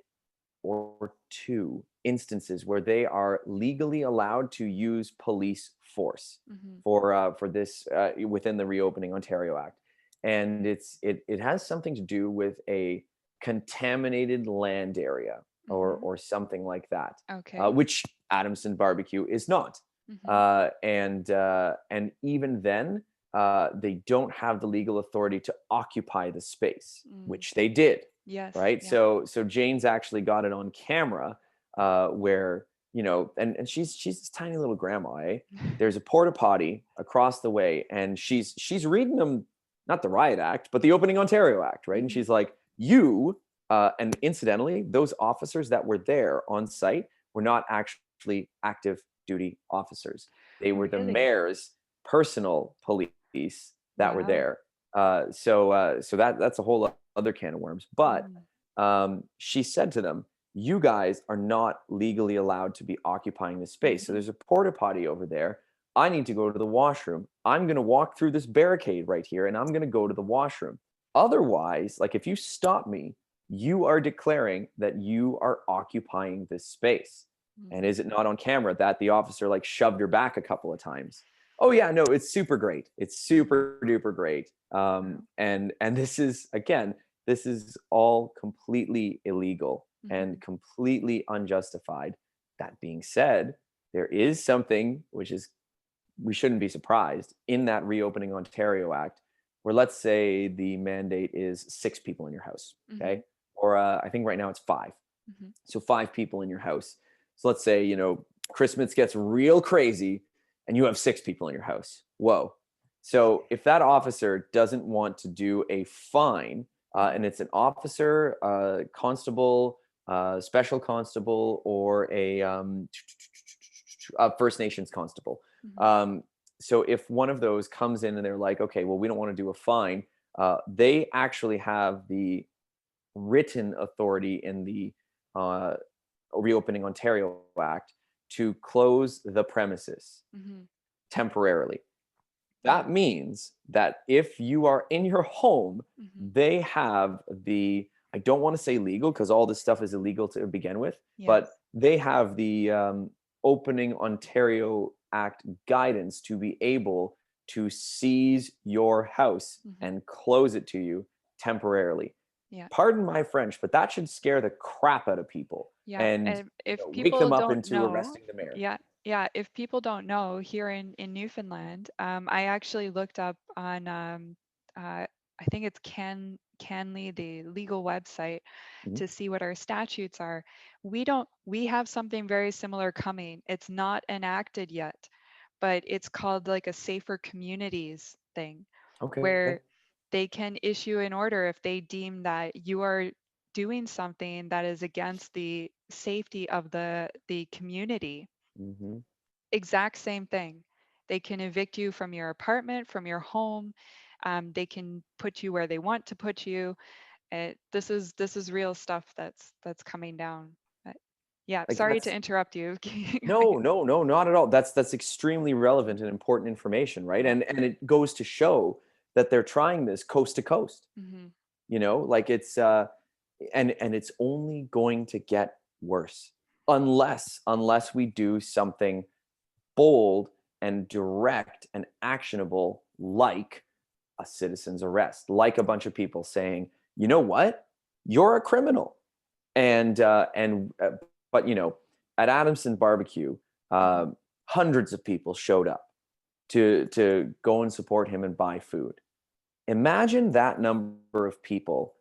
or two instances where they are legally allowed to use police force Hmm. for this within the Reopening Ontario Act, and it has something to do with a contaminated land area Hmm. or something like that, Okay. which Adamson Barbecue is not, Hmm. and even then. they don't have the legal authority to occupy the space, Mm. which they did, Yes. right? Yeah. So Jane's actually got it on camera, where, and she's this tiny little grandma, eh? There's a porta potty across the way, and she's reading them, not the riot act, but the opening Ontario Act, right? And Mhm. she's like, and incidentally, those officers that were there on site were not actually active duty officers. They were the Really? mayor's personal police that were Wow. there. So that's a whole other can of worms. But Mm. she said to them, "You guys are not legally allowed to be occupying this space. So Mhm. there's a porta potty over there. I need to go to the washroom. I'm going to walk through this barricade right here, and I'm going to go to the washroom. Otherwise, like if you stop me, you are declaring that you are occupying this space." And Mm. is it not on camera that the officer like shoved her back a couple of times? Oh yeah, no, it's super great. It's super duper great. Wow. And this is, again, this is all completely illegal and Mhm. completely unjustified. That being said, there is something which is, we shouldn't be surprised, in that Reopening Ontario Act, where let's say the mandate is 6 people in your house, okay? Mhm. Or I think right now it's 5. Mhm. So 5 people in your house. So let's say, Christmas gets real crazy and you have 6 people in your house. Whoa. So if that officer doesn't want to do a fine, Mhm. and it's an officer, constable, special constable, or a First Nations constable. Mhm. Um, so if one of those comes in and they're like, okay, well, we don't want to do a fine, they actually have the written authority in the uh, Reopening Ontario Act to close the premises Mhm. temporarily. That Wow. means that if you are in your home, Mhm. they have the, I don't want to say legal because all this stuff is illegal to begin with, but Yes. they have the Opening Ontario Act guidance to be able to seize your house Mhm. and close it to you temporarily. Yeah. Pardon my French, but that should scare the crap out of people Yeah. and And if wake people them up don't into know, arresting the mayor. yeah, yeah, if people don't know, here in Newfoundland, I actually looked up on I think it's Canley, the legal website, Mhm. to see what our statutes are. We have something very similar coming. It's not enacted yet, but it's called like a safer communities thing, Okay. where they can issue an order if they deem that you are doing something that is against the safety of the community. Hmm. Exact same thing. They can evict you from your apartment, from your home. They can put you where they want to put you. This is real stuff that's coming down. But yeah, Like sorry to that's interrupt you. No, no, no, not at all. That's extremely relevant and important information, right? Yeah. And it goes to show that they're trying this coast to coast. Hmm. Like it's and it's only going to get worse unless we do something bold and direct and actionable, like a citizen's arrest, like a bunch of people saying, "You know what? You're a criminal." And but at Adamson Barbecue, Hmm. um, hundreds of people showed up to go and support him and buy food. Imagine that number of people,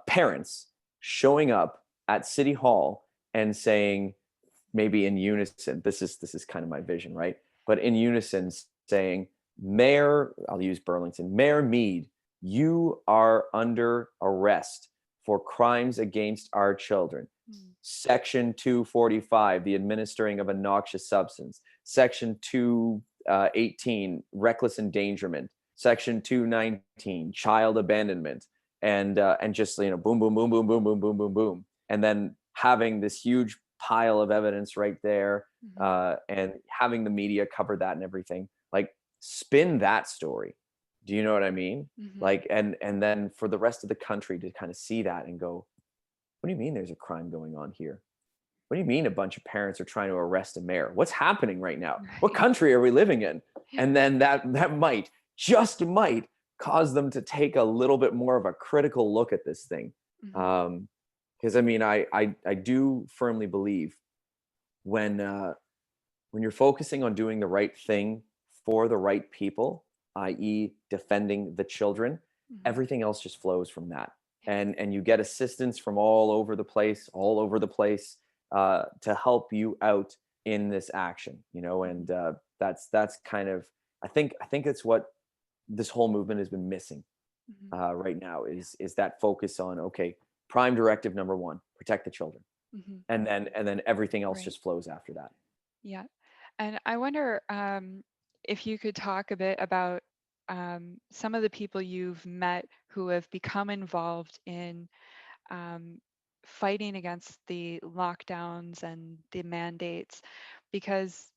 parents, showing up at City Hall and saying, maybe in unison, this is kind of my vision, right? But in unison, saying, Mayor, I'll use Burlington, Mayor Mead, you are under arrest for crimes against our children. Section 245, the administering of a noxious substance. Section 218, reckless endangerment. Section 219, child abandonment. And just, boom, boom, boom, boom, boom, boom, boom, boom, boom. And then having this huge pile of evidence right there, Hmm. and having the media cover that and everything. Like, spin that story. Do you know what I mean? Hmm. Like, and then for the rest of the country to kind of see that and go, what do you mean there's a crime going on here? What do you mean a bunch of parents are trying to arrest a mayor? What's happening right now? What Right. country are we living in? And then that might, just might, cause them to take a little bit more of a critical look at this thing. Hmm. Because I mean, I do firmly believe when when you're focusing on doing the right thing for the right people, i.e. defending the children, Mhm. everything else just flows from that. Yeah. And you get assistance from all over the place, to help you out in this action, Mhm. and that's kind of, I think it's what this whole movement has been missing, Mhm. right now, is that focus on, okay, prime directive number one, protect the children, Mhm. and then everything else Right. just flows after that. Yeah. And I wonder if you could talk a bit about some of the people you've met who have become involved in um, fighting against the lockdowns and the mandates, because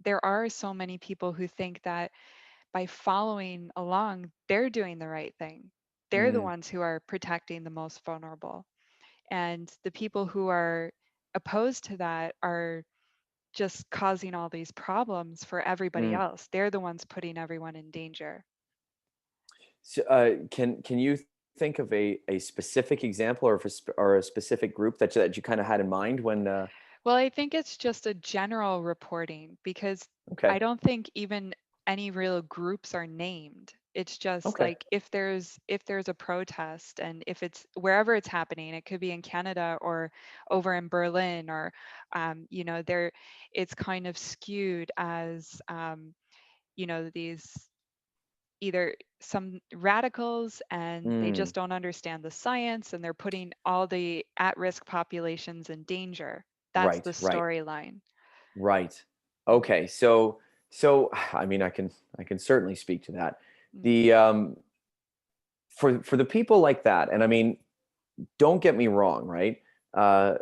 there are so many people who think that by following along, they're doing the right thing. They're the Mm, ones who are protecting the most vulnerable. And the people who are opposed to that are just causing all these problems for everybody mm. else. They're the ones putting everyone in danger. So, can you think of a specific example, or a specific group that you kind of had in mind when? Well, I think it's just a general reporting because I Okay, don't think even any real groups are named. It's just okay. like if there's a protest and if it's wherever it's happening, it could be in Canada or over in Berlin or there it's kind of skewed as these either some radicals and they Mm, just don't understand the science and they're putting all the at-risk populations in danger. That's the right, right, storyline. right. Okay, so I mean, I can certainly speak to that. Mm, The For the people like that, and I mean, don't get me wrong, right? Uh,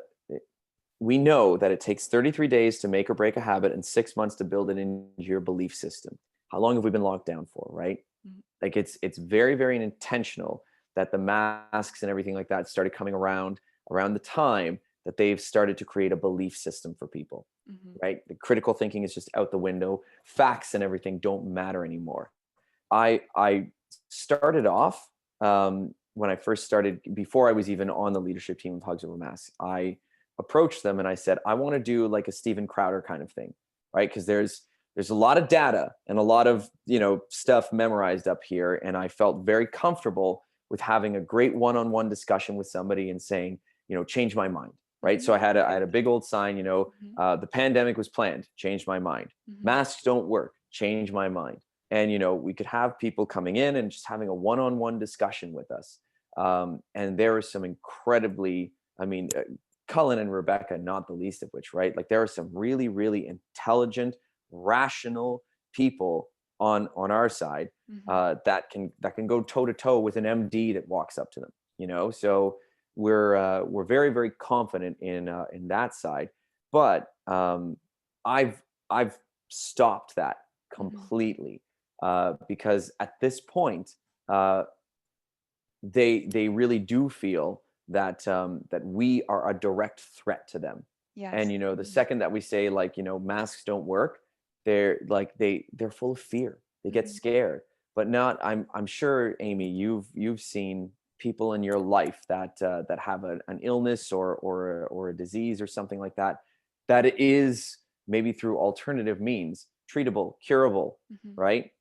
we know that it takes 33 days to make or break a habit and 6 months to build it into your belief system. How long have we been locked down for, right? mm, Like, it's very, very intentional that the masks and everything like that started coming around the time that they've started to create a belief system for people, mhm, right? The critical thinking is just out the window. Facts and everything don't matter anymore. I started off, when I first started, before I was even on the leadership team of Hugs Over Masks. I approached them and I said, I want to do like a Steven Crowder kind of thing, right? Because there's a lot of data and a lot of stuff memorized up here, and I felt very comfortable with having a great one-on-one discussion with somebody and saying, change my mind, right? mhm. So I had a Good. big old sign, Mhm, the pandemic was planned, change my mind. mhm, Masks don't work, change my mind. And we could have people coming in and just having a one-on-one discussion with us. And there are some incredibly, I mean, Cullen and Rebecca, not the least of which, right? Like, there are some really, really intelligent, rational people on our side, mhm, that can go toe to toe with an MD that walks up to them. So we're very, very confident in that side. But I've stopped that mhm, completely, because at this point, uh, they really do feel that we are a direct threat to them. And yes. the Mhm, second that we say, like, masks don't work, they're full of fear. They get mhm, scared. But not, I'm sure, Amy, you've seen people in your life that have an illness, or a disease or something like that, that it is maybe through alternative means treatable, curable, mhm. right?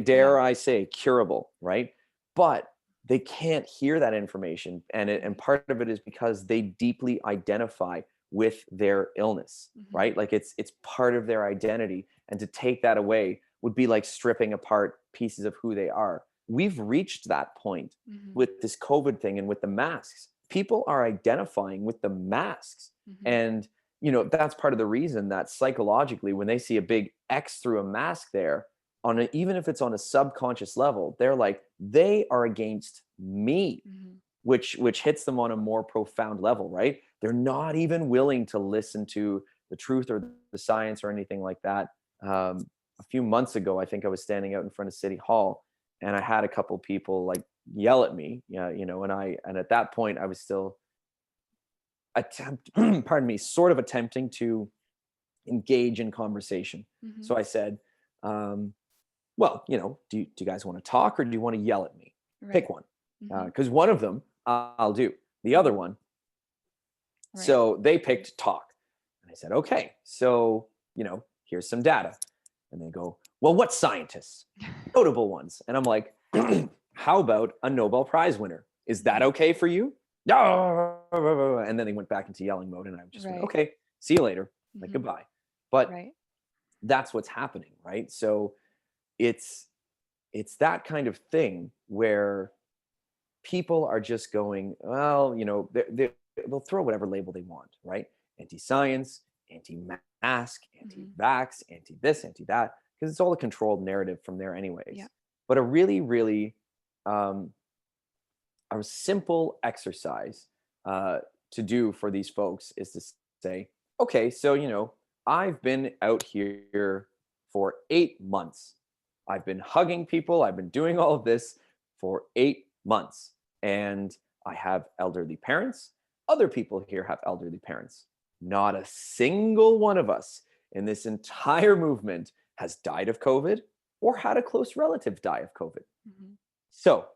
Yeah. Dare I say curable, right? But they can't hear that information, and Right. part of it is because they deeply identify with their illness, Mhm, right? Like, it's part of their identity, and to take that away would be like stripping apart pieces of who they are. We've reached that point mhm, with this COVID thing and with the masks. People are identifying with the masks, mhm, and that's part of the reason that psychologically, when they see a big X through a mask there, even if it's on a subconscious level, they're like, they are against me, mhm. which hits them on a more profound level, right? They're not even willing to listen to the truth or the science or anything like that. A few months ago, I think I was standing out in front of City Hall, and I had a couple people like yell at me, yeah, and at that point I was still pardon me, sort of attempting to engage in conversation. Mhm. So I said, um, well, do you guys want to talk, or do you want to yell at me? Right. Pick one. Mhm, Because one of them I'll do. The other mhm. one, Right. so they picked talk. And I said, okay, so, here's some data. And they go, well, what scientists? Notable ones. And I'm like, how about a Nobel Prize winner? Is that okay for you? And then they went back into yelling mode, and I just went, Right. okay, see you later, like Mhm. goodbye. But Right. that's what's happening, right? So it's that kind of thing where people are just going, well, they'll throw whatever label they want, right? Anti-science, anti-mask, Mhm. anti-vax, anti-this, anti-that, because it's all a controlled narrative from there, anyways. Yeah. But a really, really um, a simple exercise uh, to do for these folks is to say, okay, so I've been out here for 8 months. I've been hugging people. I've been doing all of this for 8 months. And I have elderly parents. Other people here have elderly parents. Not a single one of us in this entire movement has died of COVID or had a close relative die of COVID. Mhm. So,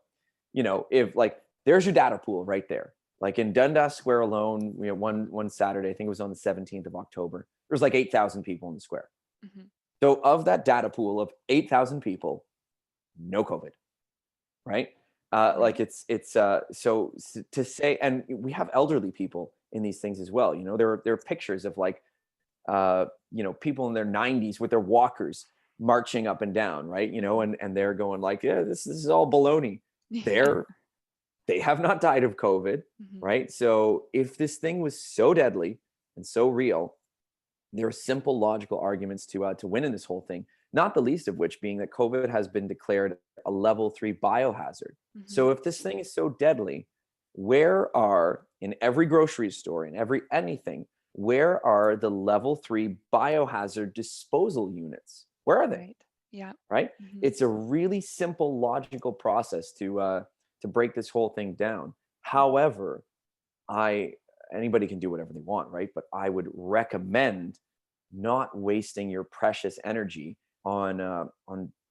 if like there's your data pool right there. Like in Dundas Square alone, one Saturday, I think it was on the 17th of October, there was like 8,000 people in the square. Mhm. So of that data pool of 8,000 people, no COVID, right? Like Right. so to say, and we have elderly people in these things as well. There are pictures of like people in their 90s with their walkers marching up and down, right? And they're going like, yeah, this is all baloney. Yeah. They're they have not died of COVID, Mhm. right? So if this thing was so deadly and so real, there are simple logical arguments to win in this whole thing. Not the least of which being that COVID has been declared a level 3 biohazard. Mhm. So if this thing is so deadly, where are in every grocery store, in every anything, where are the level 3 biohazard disposal units? Where are they? Right. Yeah. Right? Mhm. It's a really simple logical process to break this whole thing down. Mhm. However, I anybody can do whatever they want, right? But I would recommend not wasting your precious energy on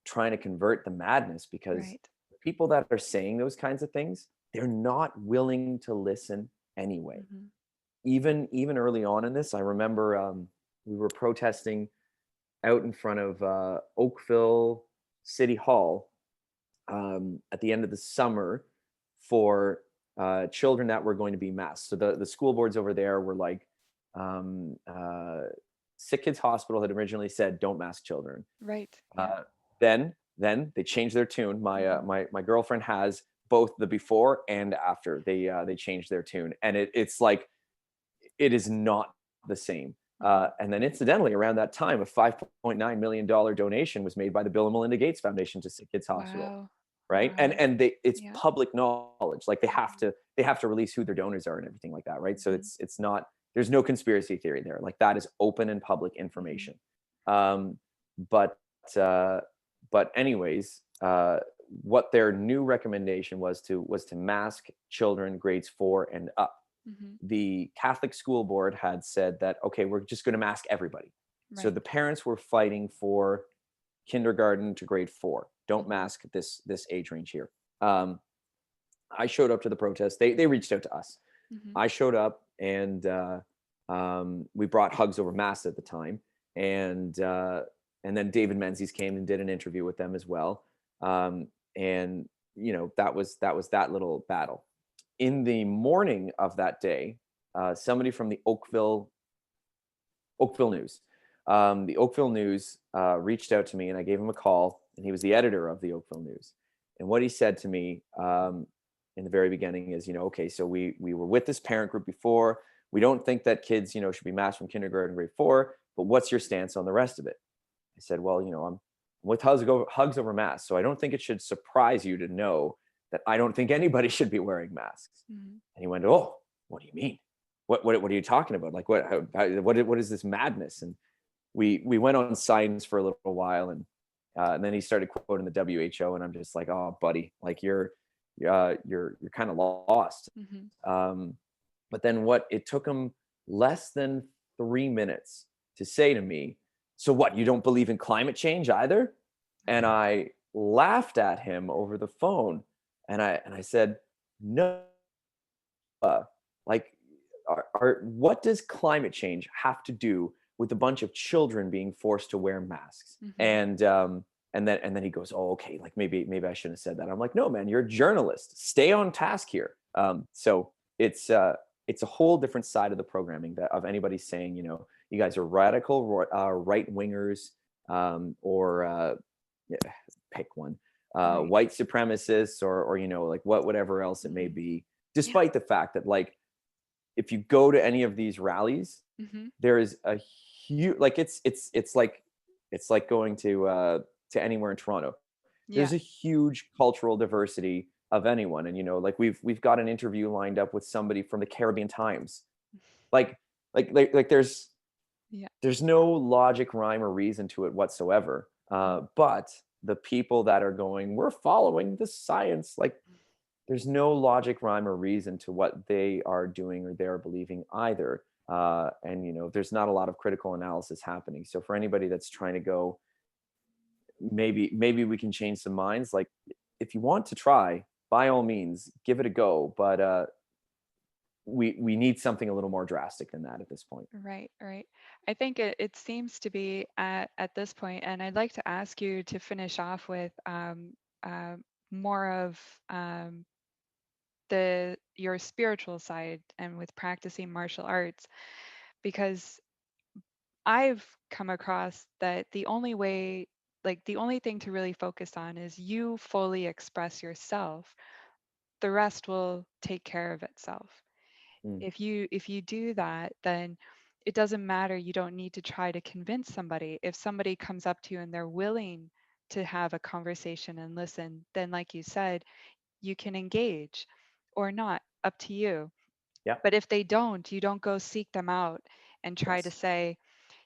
trying to convert the madness, because Right. the people that are saying those kinds of things, they're not willing to listen anyway. Mhm. Even early on in this, I remember we were protesting out in front of Oakville City Hall at the end of the summer for children that were going to be masked. So the school boards over there were like, um, uh, Sick Kids Hospital had originally said, "Don't mask children." Right. Yeah. Uh, then they changed their tune. My Mhm. my girlfriend has both the before and after. They changed their tune, and it's like it is not the same. Mhm. And then incidentally, around that time, a $5.9 million donation was made by the Bill and Melinda Gates Foundation to Sick Kids Hospital, Wow. right? And Wow. and it's Yeah. public knowledge. Like Mhm. they have to release who their donors are and everything like that, right? So Mhm. it's not, there's no conspiracy theory there. Like that is open and public Mhm. information. Um, but uh, but anyways, what their new recommendation was to mask children grades 4 and up. Mhm. The Catholic school board had said that, okay, we're just going to mask everybody. So Right. the parents were fighting for kindergarten to grade 4. Don't Mhm. mask this age range here. Um, I showed up to the protest. They reached out to us. Mhm. I showed up, and we brought Hugs Over Masks at the time, and and then David Menzies came and did an interview with them as well. And that was that little battle. In the morning of that day, somebody from the Oakville News, reached out to me, and I gave him a call, and he was the editor of the Oakville News. And what he said to me in the very beginning is, okay, so we were with this parent group before. We don't think that kids, should be masked from kindergarten to grade 4. But what's your stance on the rest of it? I said, well, I'm with Hugs Over Masks, so I don't think it should surprise you to know that I don't think anybody should be wearing masks. Mhm. And he went, oh, what do you mean? What are you talking about? Like what is this madness? And we went on science for a little while, and then he started quoting the WHO, and I'm just like, oh, buddy, like you're kind of lost. Mhm. Um, but then what? It took him less than 3 minutes to say to me, "So what? You don't believe in climate change either?" And I laughed at him over the phone, and I said, "No, like, what does climate change have to do with a bunch of children being forced to wear masks. Mm-hmm. And then he goes, oh, okay, like maybe I shouldn't have said that. I'm like, no, man, you're a journalist. Stay on task here. So it's a whole different side of the programming that of anybody saying, you guys are radical right wingers, or yeah, pick one, Right. white supremacists, or like whatever else it may Mm-hmm. be. Yeah. Despite the fact that, like, if you go to any of these rallies, Mm-hmm. there is a huge, like, it's like going to anywhere in Toronto. Yeah. There's a huge cultural diversity of anyone, and like we've got an interview lined up with somebody from the Caribbean Times. Like like Yeah. there's no logic, rhyme, or reason to it whatsoever. But the people that are going, we're following the science, like, there's no logic, rhyme, or reason to what they are doing or they're believing either. And there's not a lot of critical analysis happening. So for anybody that's trying to go, maybe we can change some minds. Like, if you want to try, by all means, give it a go. But we need something a little more drastic than that at this point. Right, right. I think it seems to be at this point, and I'd like to ask you to finish off with uh, more of your spiritual side and with practicing martial arts, because I've come across that the only way, like the only thing to really focus on is you fully express yourself. The rest will take care of itself. Mm, If you do that, then it doesn't matter. You don't need to try to convince somebody. If somebody comes up to you and they're willing to have a conversation and listen, then like you said, you can engage or not, up to you. yeah. But if they don't, you don't go seek them out and try to Yes. say,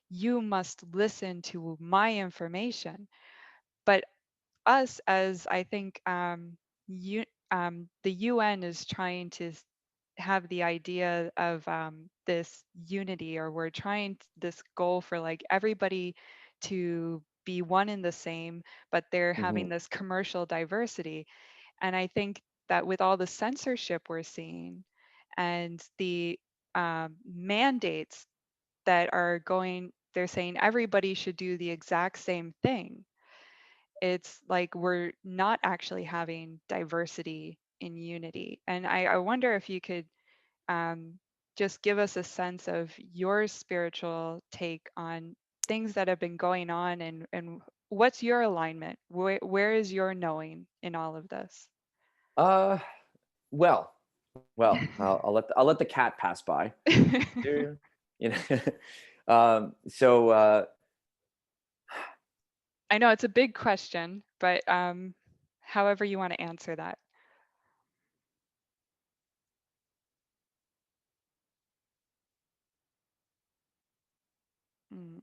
you must listen to my information. But us, as I think the UN is trying to have the idea of this unity, or we're trying this goal for like everybody to be one and the same, but they're Hmm. having this commercial diversity. And I think that with all the censorship we're seeing and the mandates that are going, they're saying everybody should do the exact same thing. It's like we're not actually having diversity in unity. And I wonder if you could um, just give us a sense of your spiritual take on things that have been going on, and what's your alignment? Where is your knowing in all of this? Uh, well, I'll let the cat pass by. There, you know. So I know it's a big question, but however you want to answer that. Mm,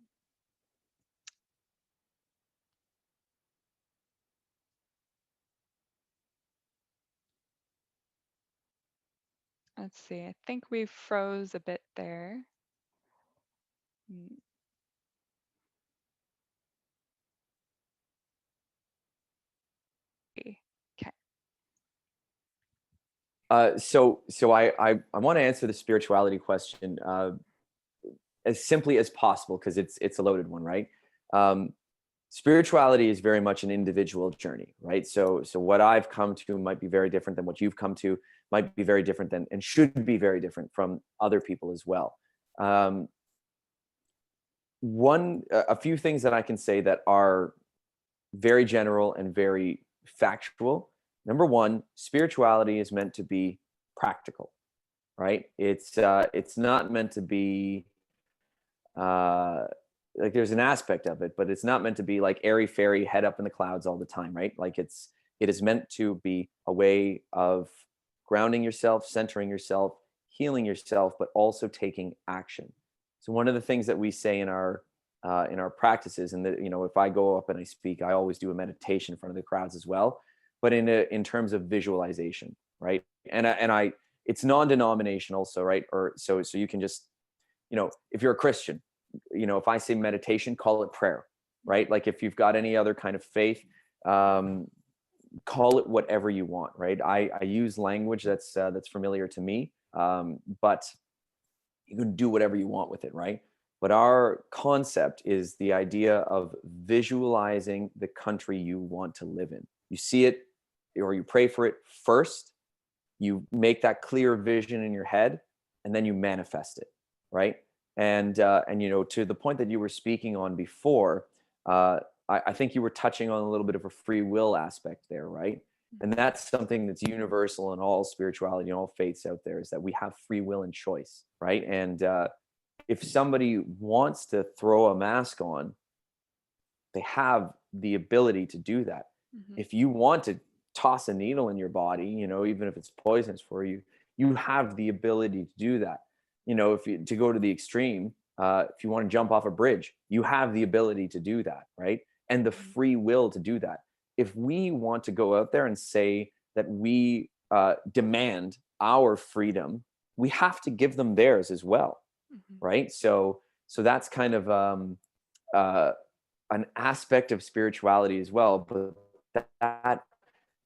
let's see. I think we froze a bit there. Mm, okay. so I want to answer the spirituality question as simply as possible, because it's a loaded one, right? Um, Spirituality is very much an individual journey, right? So what I've come to might be very different than what you've come to, might be very different than, and should be very different from other people as well. Um, a few things that I can say that are very general and very factual. Number one, spirituality is meant to be practical, right? It's not meant to be uh like, there's an aspect of it, but it's not meant to be like airy fairy, head up in the clouds all the time, right? Like, it is meant to be a way of grounding yourself, centering yourself, healing yourself, but also taking action. So one of the things that we say in our practices, and that, if I go up and I speak, I always do a meditation in front of the crowds as well, but in terms of visualization, right? And I it's non-denominational, so, right? Or so you can just, if you're a Christian, if I say meditation, call it prayer, right? Like, if you've got any other kind of faith, um, call it whatever you want, right? I use language that's familiar to me, but you can do whatever you want with it, right? But our concept is the idea of visualizing the country you want to live in. You see it or you pray for it first, you make that clear vision in your head, and then you manifest it, right? And you know, to the point that you were speaking on before, I think you were touching on a little bit of a free will aspect there, right? And that's something that's universal in all spirituality and all faiths out there, is that we have free will and choice, right? And if somebody wants to throw a mask on, they have the ability to do that. Mhm. If you want to toss a needle in your body, you know, even if it's poisonous for you, you have the ability to do that. You know, if you to go to the extreme, if you want to jump off a bridge, you have the ability to do that, right? And the Mhm. free will to do that. If we want to go out there and say that we demand our freedom, we have to give them theirs as well, Mhm. right? So that's kind of uh, an aspect of spirituality as well. But that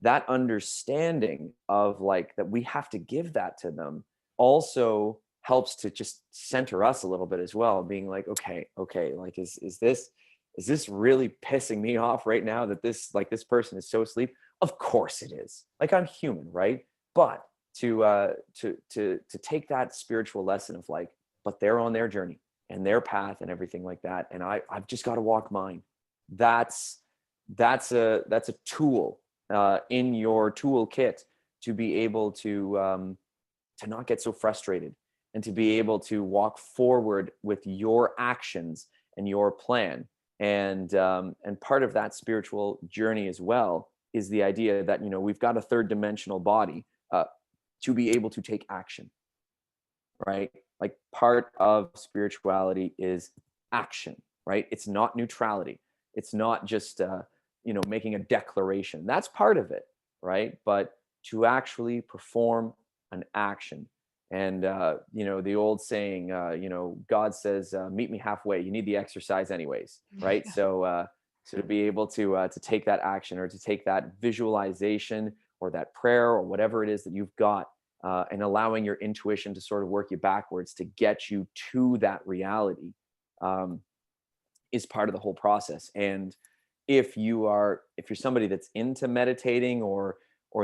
that understanding of like that we have to give that to them also helps to just center us a little bit as well, being like, okay, like is this really pissing me off right now that this person is so asleep? Of course it is. Like, I'm human, right? But to take that spiritual lesson of like, but they're on their journey and their path and everything like that, and I've just got to walk mine. That's a tool in your toolkit to be able to not get so frustrated, and to be able to walk forward with your actions and your plan. And part of that spiritual journey as well is the idea that, you know, we've got a third dimensional body to be able to take action, right? Like, part of spirituality is action, right? It's not neutrality. It's not just you know, making a declaration. That's part of it, right? But to actually perform an action. And you know, the old saying, you know, God says, "Meet me halfway." You need the exercise anyways, right? Yeah. So to be able to take that action, or to take that visualization, or that prayer, or whatever it is that you've got, and allowing your intuition to sort of work you backwards to get you to that reality, um, is part of the whole process. And if you're somebody that's into meditating or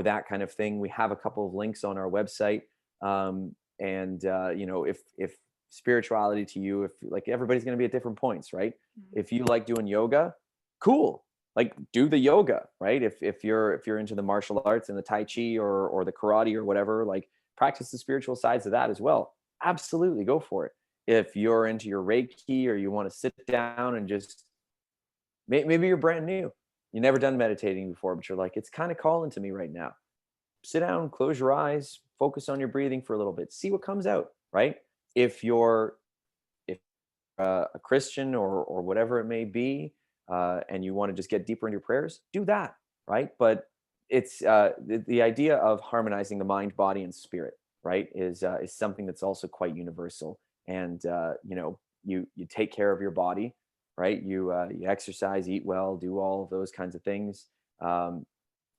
that kind of thing, we have a couple of links on our website. And you know, if spirituality to you, if like, everybody's going to be at different points, right? Mhm. If you like doing yoga, cool, like, do the yoga, right? If you're into the martial arts and the tai chi or the karate or whatever, like, practice the spiritual sides of that as well. Absolutely, go for it. If you're into your reiki, or you want to sit down and just, maybe you're brand new, you never done meditating before, but you're like, it's kind of calling to me right now, sit down, close your eyes, focus on your breathing for a little bit, see what comes out, right? If a Christian or whatever it may be, and you want to just get deeper into your prayers, do that, right? But it's the idea of harmonizing the mind, body, and spirit, right, is something that's also quite universal. And you know, you take care of your body, right? You exercise, eat well, do all of those kinds of things. Um,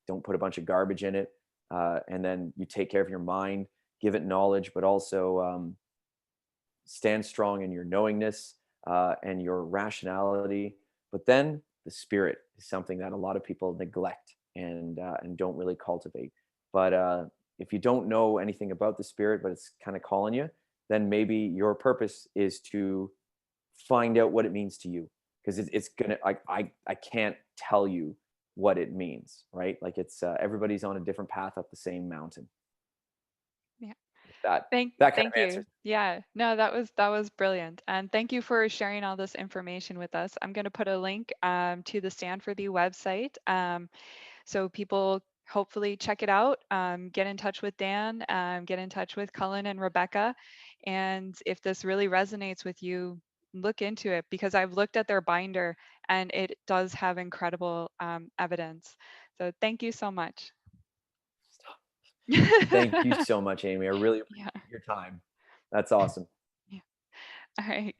don't put a bunch of garbage in it, and then you take care of your mind, give it knowledge, but also stand strong in your knowingness and your rationality. But then the spirit is something that a lot of people neglect and don't really cultivate. But if you don't know anything about the spirit, but it's kind of calling you, then maybe your purpose is to find out what it means to you, because it's gonna, like, I can't tell you what it means, right? Like, it's everybody's on a different path up the same mountain. Yeah. That Thank that kind of thank you. answers. Yeah. No, that was brilliant. And thank you for sharing all this information with us. I'm going to put a link to the Stand4Thee website. So people hopefully check it out, get in touch with Dan, get in touch with Cullen and Rebecca. And if this really resonates with you, look into it, because I've looked at their binder and it does have incredible evidence. So thank you so much. Thank you so much, Amy. I really Yeah. appreciate your time. That's awesome. Yeah. All right.